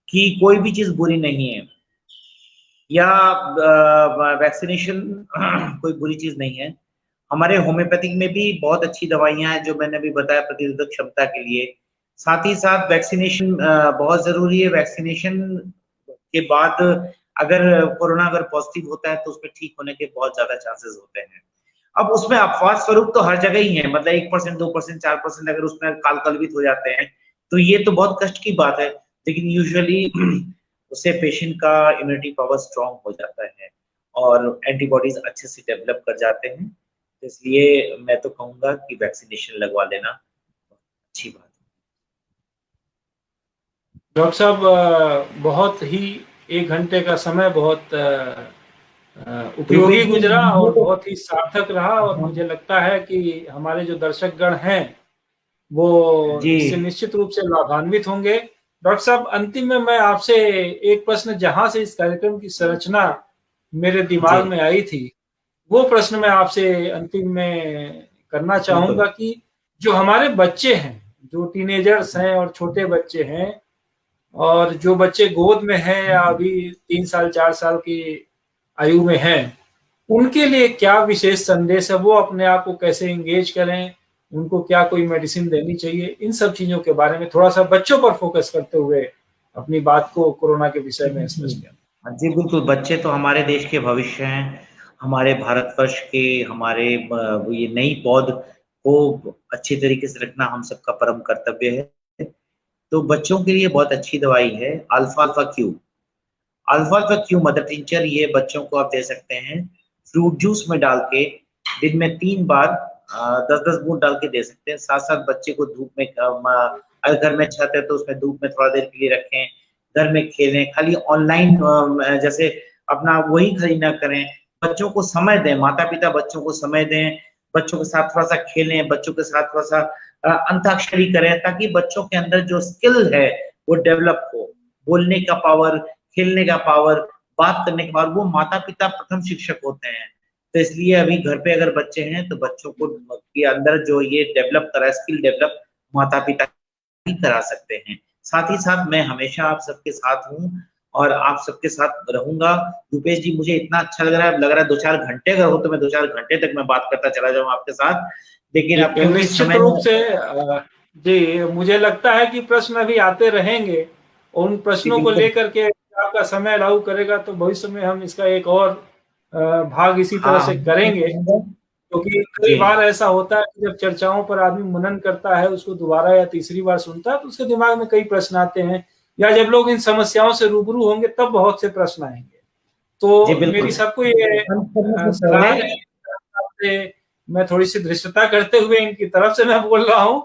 कि कोई भी चीज बुरी नहीं है, या वैक्सीनेशन कोई बुरी चीज नहीं है। हमारे होम्योपैथिक में भी बहुत अच्छी दवाइयां हैं, जो मैंने अभी बताया प्रतिरोधक क्षमता के लिए। साथ ही साथ वैक्सीनेशन बहुत जरूरी है। वैक्सीनेशन के बाद अगर कोरोना अगर पॉजिटिव होता है तो उसमें ठीक होने के बहुत ज्यादा चांसेस होते हैं। अब उसमें अपवाद स्वरूप तो हर जगह ही है, मतलब 1%, 2%, 4% अगर उसमें काल कलवित हो जाते हैं तो ये तो बहुत कष्ट की बात है, लेकिन यूजुअली उससे पेशेंट का इम्यूनिटी पावर स्ट्रांग हो जाता है और एंटीबॉडीज अच्छे से डेवलप कर जाते हैं। तो इसलिए मैं तो कहूंगा कि वैक्सीनेशन लगवा लेना अच्छी बात है।
डॉक्टर साहब, बहुत ही 1 घंटे का समय बहुत उपयोगी
रुपेश जी,
गुजरा
मुझे
और
तो
बहुत ही सार्थक रहा, और
हाँ,
मुझे लगता है कि हमारे जो दर्शकगण हैं वो
जी
इससे निश्चित रूप से लाभान्वित होंगे। डॉक्टर साहब, अंतिम में मैं आपसे एक प्रश्न, जहां से इस कार्यक्रम की संरचना मेरे
जी
दिमाग में आई थी, वो प्रश्न मैं आपसे अंतिम में करना
बिल्कुल।
चाहूंगा कि जो हमारे बच्चे हैं, जो टीनेजर्स हैं और छोटे बच्चे हैं, और जो बच्चे गोद में हैं या अभी 3 साल 4 साल की आयु में हैं, उनके लिए क्या विशेष संदेश है, वो अपने आप को कैसे एंगेज करें, उनको क्या कोई मेडिसिन देनी चाहिए, इन सब चीजों के बारे में थोड़ा सा बच्चों पर फोकस करते हुए अपनी बात को कोरोना के विषय में स्पष्ट करें।
जी बिल्कुल, बच्चे तो हमारे देश के भविष्य हैं, हमारे भारतवर्ष के, हमारे ये नई पौध को अच्छी तरीके से रखना हम सबका परम कर्तव्य है। तो बच्चों के लिए बहुत अच्छी दवाई है alpha alpha Q. Alpha alpha Q mother tincture, ये बच्चों को आप दे सकते हैं फ्रूट जूस में डाल के, दिन में 3 बार 10-10 बूंद डाल के दे सकते हैं। साथ साथ बच्चे को धूप में अगर घर में छत है तो उसमें धूप में थोड़ा देर के लिए रखें, घर में खेलें, खाली ऑनलाइन जैसे अपना वही खाली ना करें। बच्चों को समय दें, माता पिता बच्चों को समय दें, बच्चों के साथ थोड़ा सा खेलें, बच्चों के साथ थोड़ा सा अंताक्षरी करें, ताकि बच्चों के अंदर जो स्किल है वो डेवलप हो। बोलने का पावर, खेलने का पावर, बात करने के पावर, वो माता पिता प्रथम शिक्षक होते हैं। तो इसलिए अभी घर पे अगर बच्चे हैं तो बच्चों को के अंदर जो ये डेवलप करा, स्किल डेवलप माता पिता ही करा सकते हैं। साथ ही साथ मैं हमेशा आप सबके साथ हूँ और आप सबके साथ रहूंगा। रुपेश जी, मुझे इतना अच्छा लग रहा है 2-4 घंटे अगर हो तो मैं 2-4 घंटे तक मैं बात करता चला जाऊँ आपके साथ, लेकिन अब क्योंकि
निश्चित
समय
रूप से जी, मुझे लगता है कि प्रश्न अभी आते रहेंगे, और उन
जी
प्रश्नों को
बिल्कुल।
लेकर के आपका समय अलाउ करेगा तो भविष्य में हम इसका एक और भाग इसी तरह
हाँ,
से करेंगे, क्योंकि कई
जी
बार ऐसा होता है कि जब चर्चाओं पर आदमी मनन करता है, उसको दोबारा या तीसरी बार सुनता है तो उसके दिमाग में कई प्रश्न आते हैं, या जब लोग इन समस्याओं से रूबरू होंगे तब बहुत से प्रश्न आएंगे।
जी
तो
बिल्कुल।
मेरी सबको ये
अंत करने से
सलाह
पहले
है, आपसे मैं थोड़ी सी धृष्टता करते हुए इनकी तरफ से मैं बोल रहा हूँ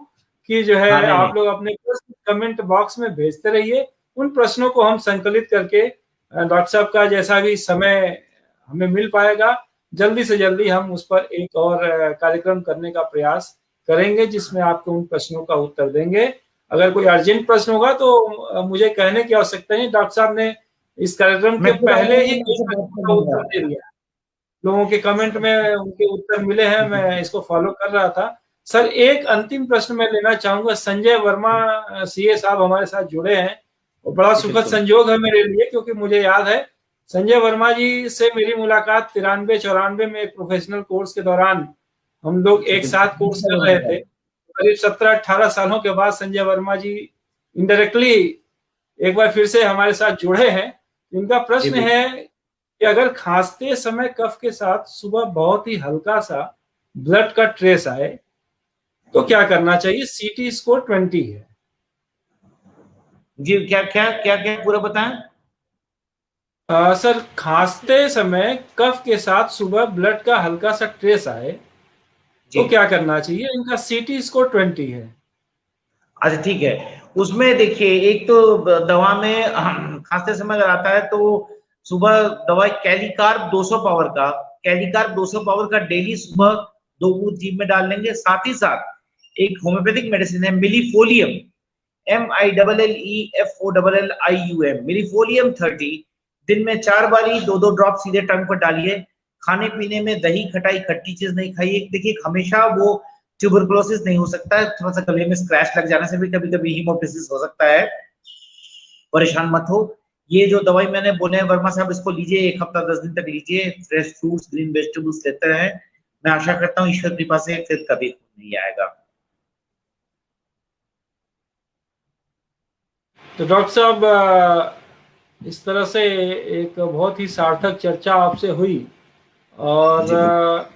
कि जो है
हाँ, नहीं नहीं
आप लोग अपने प्रश्न कमेंट बॉक्स में भेजते रहिए, उन प्रश्नों को हम संकलित करके डॉक्टर साहब का जैसा भी समय हमें मिल पाएगा, जल्दी से जल्दी हम उस पर एक और कार्यक्रम करने का प्रयास करेंगे, जिसमें आपको उन प्रश्नों का उत्तर देंगे। अगर कोई अर्जेंट प्रश्न होगा तो मुझे कहने की आवश्यकता नहीं, डॉक्टर साहब ने इस कार्यक्रम के
मैं खुद
पहले ही
आऊंगा, मैं
कई
आपसे बात
प्रश्नों
कर
का
लूंगा।
उत्तर दे दिया, लोगों के कमेंट में उनके उत्तर मिले हैं, मैं इसको फॉलो कर रहा था। सर, एक अंतिम प्रश्न मैं लेना चाहूंगा, संजय वर्मा सीए साहब हमारे साथ जुड़े हैं, और बड़ा
जी
सुखद
बिल्कुल।
संजोग है मेरे लिए, क्योंकि मुझे याद है संजय वर्मा जी से मेरी मुलाकात 93-94 में एक प्रोफेशनल कोर्स के दौरान हम लोग
जी
एक साथ कोर्स कर रहे
बिल्कुल।
थे। करीब 17-18 सालों के बाद संजय वर्मा जी इनडायरेक्टली एक बार फिर से हमारे साथ जुड़े हैं। इनका प्रश्न है कि अगर खांसते समय कफ के साथ सुबह बहुत ही हल्का सा ब्लड का ट्रेस आए तो क्या करना चाहिए? सीटी स्कोर 20 है।
जी, क्या क्या क्या क्या पूरा बताएं?
सर, खांसते समय कफ के साथ सुबह ब्लड का हल्का सा ट्रेस आए तो क्या करना चाहिए? इनका सीटी स्कोर 20 है।
अच्छा, ठीक है। उसमें देखिए, एक तो दवा में खांसते समय अगर आता है तो सुबह दवा कैलिकार्ब 200 पावर का डेली सुबह 2 बूंद जीभ में डाल लेंगे। साथ ही साथ एक होम्योपैथिक मेडिसिन है मिलीफोलियम, MILLEFOLLIUM, मिलीफोलियम 30 दिन में 4 बारी 2-2 ड्रॉप सीधे टंग पर डालिए। खाने पीने में दही, खटाई, खट्टी चीज नहीं खाइए। देखिए, हमेशा वो ट्यूबरकुलोसिस नहीं हो सकता है, थोड़ा सा गले में स्क्रैच लग जाने से भी कभी कभी हीमोप्टिसिस हो सकता है। परेशान मत हो। ये जो दवाई मैंने बोले हैं वर्मा साहब, इसको लीजिए, 1 हफ्ता 10 दिन तक लीजिए। फ्रेश फ्रूट्स, ग्रीन वेजिटेबल्स लेते रहे। मैं आशा करता हूँ ईश्वर कृपा से फिर कभी नहीं आएगा।
तो डॉक्टर साहब, इस तरह से एक बहुत ही सार्थक चर्चा आपसे हुई और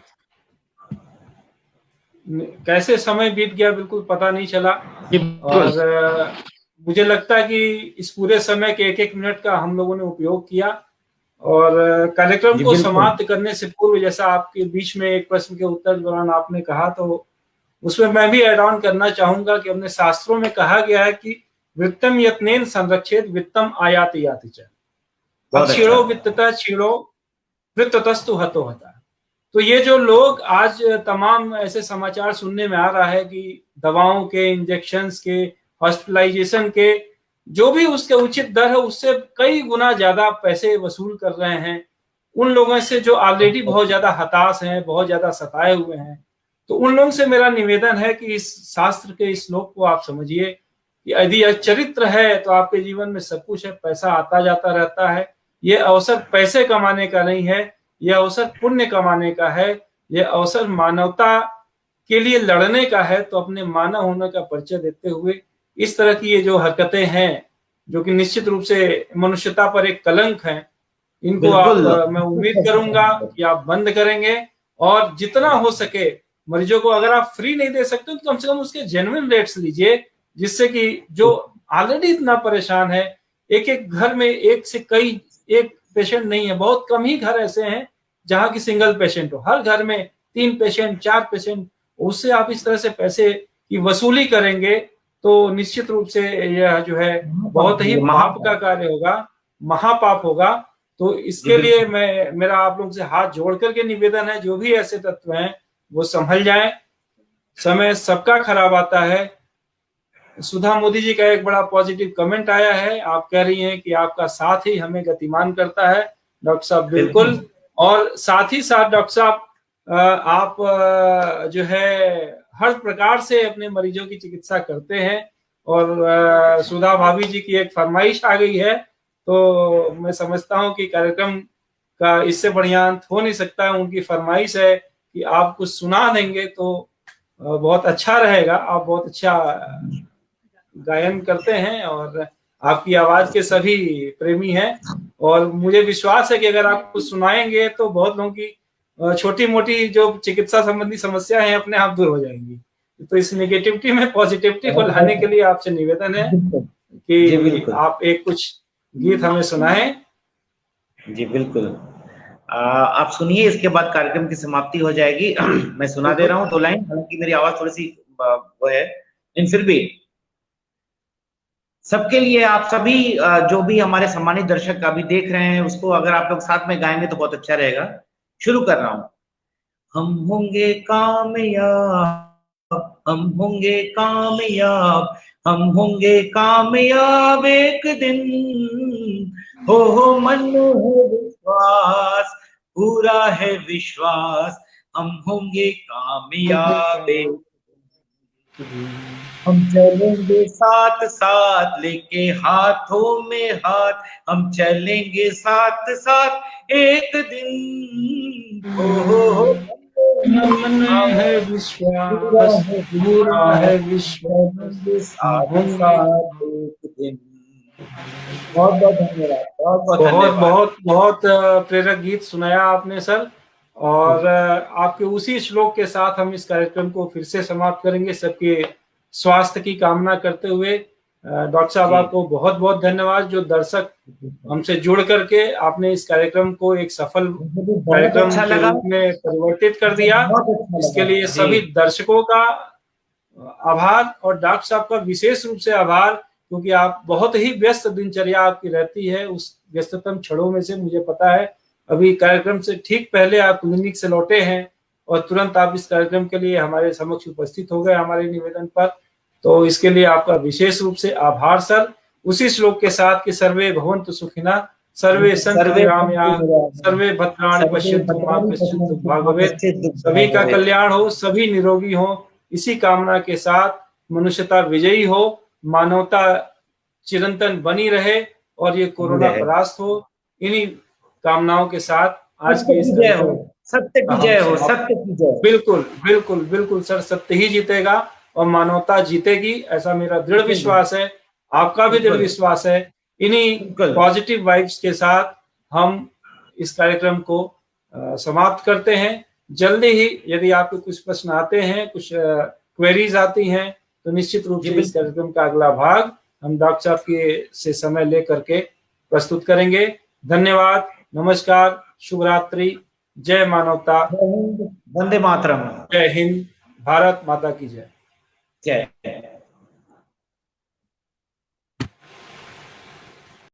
कैसे समय बीत गया बिल्कुल पता नहीं चला। और मुझे लगता है कि इस पूरे समय के 1-1 मिनट का हम लोगों ने उपयोग किया। और कार्यक्रम को समाप्त करने से पूर्व, जैसा आपके बीच में एक प्रश्न के उत्तर दौरान आपने कहा, तो उसमें मैं भी ऐड ऑन करना चाहूंगा कि अपने शास्त्रों में कहा गया है कि वित्तम यत्नेन संरक्षेत वित्तम आयाति याति च, क्षीणो वित्तता क्षीणो वृत्ततस्तु हतो हता। तो ये जो लोग आज तमाम ऐसे समाचार सुनने में आ रहा है कि दवाओं के, इंजेक्शंस के, हॉस्पिटलाइजेशन के जो भी उसके उचित दर है उससे कई गुना ज्यादा पैसे वसूल कर रहे हैं, उन लोगों से जो ऑलरेडी बहुत ज्यादा हताश हैं, बहुत ज्यादा सताए हुए हैं, तो उन लोगों से मेरा निवेदन है कि इस शास्त्र के इस श्लोक को आप समझिए कि यदि यह चरित्र है तो आपके जीवन में सब कुछ है, पैसा आता जाता रहता है। ये अवसर पैसे कमाने का नहीं है, यह अवसर पुण्य कमाने का है, यह अवसर मानवता के लिए लड़ने का है। तो अपने मानव होने का परिचय देते हुए इस तरह की ये जो हरकतें हैं जो कि निश्चित रूप से मनुष्यता पर एक कलंक है, इनको आप मैं उम्मीद करूंगा कि आप बंद करेंगे। और जितना हो सके मरीजों को, अगर आप फ्री नहीं दे सकते तो कम से कम उसके जेन्युइन रेट्स लीजिए, जिससे कि जो ऑलरेडी इतना परेशान है, एक एक घर में एक से कई एक पेशेंट नहीं है, बहुत कम ही घर ऐसे हैं जहां की सिंगल पेशेंट हो, हर घर में 3 पेशेंट 4 पेशेंट, उससे आप इस तरह से पैसे की वसूली करेंगे तो निश्चित रूप से यह जो है बहुत ही पाप का कार्य होगा, महापाप होगा। तो इसके लिए मेरा आप लोग से हाथ जोड़ करके निवेदन है, जो भी ऐसे तत्व हैं वो संभल जाएं। समय सबका खराब आता है। सुधा मोदी जी का एक बड़ा पॉजिटिव कमेंट आया है, आप कह रही हैं कि आपका साथ ही हमें गतिमान करता है। डॉक्टर साहब बिल्कुल, और साथ ही साथ डॉक्टर साहब आप जो है हर प्रकार से अपने मरीजों की चिकित्सा करते हैं। और सुधा भाभी जी की एक फरमाइश आ गई है, तो मैं समझता हूं कि कार्यक्रम का इससे बढ़िया अंत हो नहीं सकता है। उनकी फरमाइश है कि आप कुछ सुना देंगे तो बहुत अच्छा रहेगा। आप बहुत अच्छा गायन करते हैं और आपकी आवाज के सभी प्रेमी हैं, और मुझे विश्वास है कि अगर आप कुछ सुनाएंगे तो बहुत लोगों की छोटी मोटी जो चिकित्सा संबंधी समस्या है अपने आप दूर हो जाएंगी। तो इस नेगेटिविटी में पॉजिटिविटी को लाने के लिए आपसे निवेदन है कि आप एक कुछ गीत हमें सुनाएं।
जी बिल्कुल, आप सुनिए, इसके बाद कार्यक्रम की समाप्ति हो जाएगी। मैं सुना दे रहा हूँ 2 लाइन, हालांकि मेरी आवाज थोड़ी सी वो है, लेकिन फिर भी सबके लिए, आप सभी जो भी हमारे सम्मानित दर्शक अभी देख रहे हैं उसको अगर आप लोग साथ में गाएंगे तो बहुत अच्छा रहेगा। शुरू कर रहा हूं। हम होंगे कामयाब, हम होंगे कामयाब, हम होंगे कामयाब एक दिन, हो मन है विश्वास, पूरा है विश्वास, हम होंगे कामयाब एक दिन। हम चलेंगे साथ साथ लेके हाथों में हाथ, हम चलेंगे साथ साथ एक दिन, हो
मन है विश्वास, पूरा है विश्वास,
बहुत बहुत धन्यवाद,
बहुत बहुत प्रेरक गीत सुनाया आपने सर। और आपके उसी श्लोक के साथ हम इस कार्यक्रम को फिर से समाप्त करेंगे, सबके स्वास्थ्य की कामना करते हुए। डॉक्टर साहब आपको बहुत बहुत धन्यवाद, जो दर्शक हमसे जुड़ करके आपने इस कार्यक्रम को एक सफल कार्यक्रम के रूप में परिवर्तित कर दिया। इसके लिए सभी दर्शकों का आभार और डॉक्टर साहब का विशेष रूप से आभार, क्योंकि आप बहुत ही व्यस्त दिनचर्या आपकी रहती है। उस व्यस्ततम क्षणों में से मुझे पता है अभी कार्यक्रम से ठीक पहले आप क्लिनिक से लौटे हैं और तुरंत आप इस कार्यक्रम के लिए हमारे समक्ष उपस्थित हो गए हमारे निवेदन पर। तो इसके लिए आपका विशेष रूप से आभार सर। उसी श्लोक के साथ कि सर्वे भवन्तु सुखिनः, सर्वे सन्तु निरामयाः, सर्वे भद्राणि पश्यन्तु मा कश्चित् दुःखभाग् भवेत्। सभी का कल्याण हो, सभी निरोगी हो, इसी कामना के साथ मनुष्यता विजयी हो, मानवता चिरंतन बनी रहे और ये कोरोना परास्त हो। इन्हीं कामनाओं के साथ आज की इस
सत्य की जय हो, सत्य की जय।
बिल्कुल बिल्कुल बिल्कुल सर, सत्य ही जीतेगा और मानवता जीतेगी, ऐसा मेरा दृढ़ विश्वास है, आपका भी दृढ़ विश्वास है। इन्हीं पॉजिटिव वाइब्स के साथ हम इस कार्यक्रम को समाप्त करते हैं। जल्दी ही यदि आपको कुछ प्रश्न आते हैं, कुछ क्वेरीज आती हैं, तो निश्चित रूप से इस कार्यक्रम का अगला भाग हम डॉक्टर साहब के से समय लेकर के प्रस्तुत करेंगे। धन्यवाद, नमस्कार, शुभ रात्रि, जय मानवता,
वंदे मातरम,
जय हिंद, भारत माता की जय।
जय।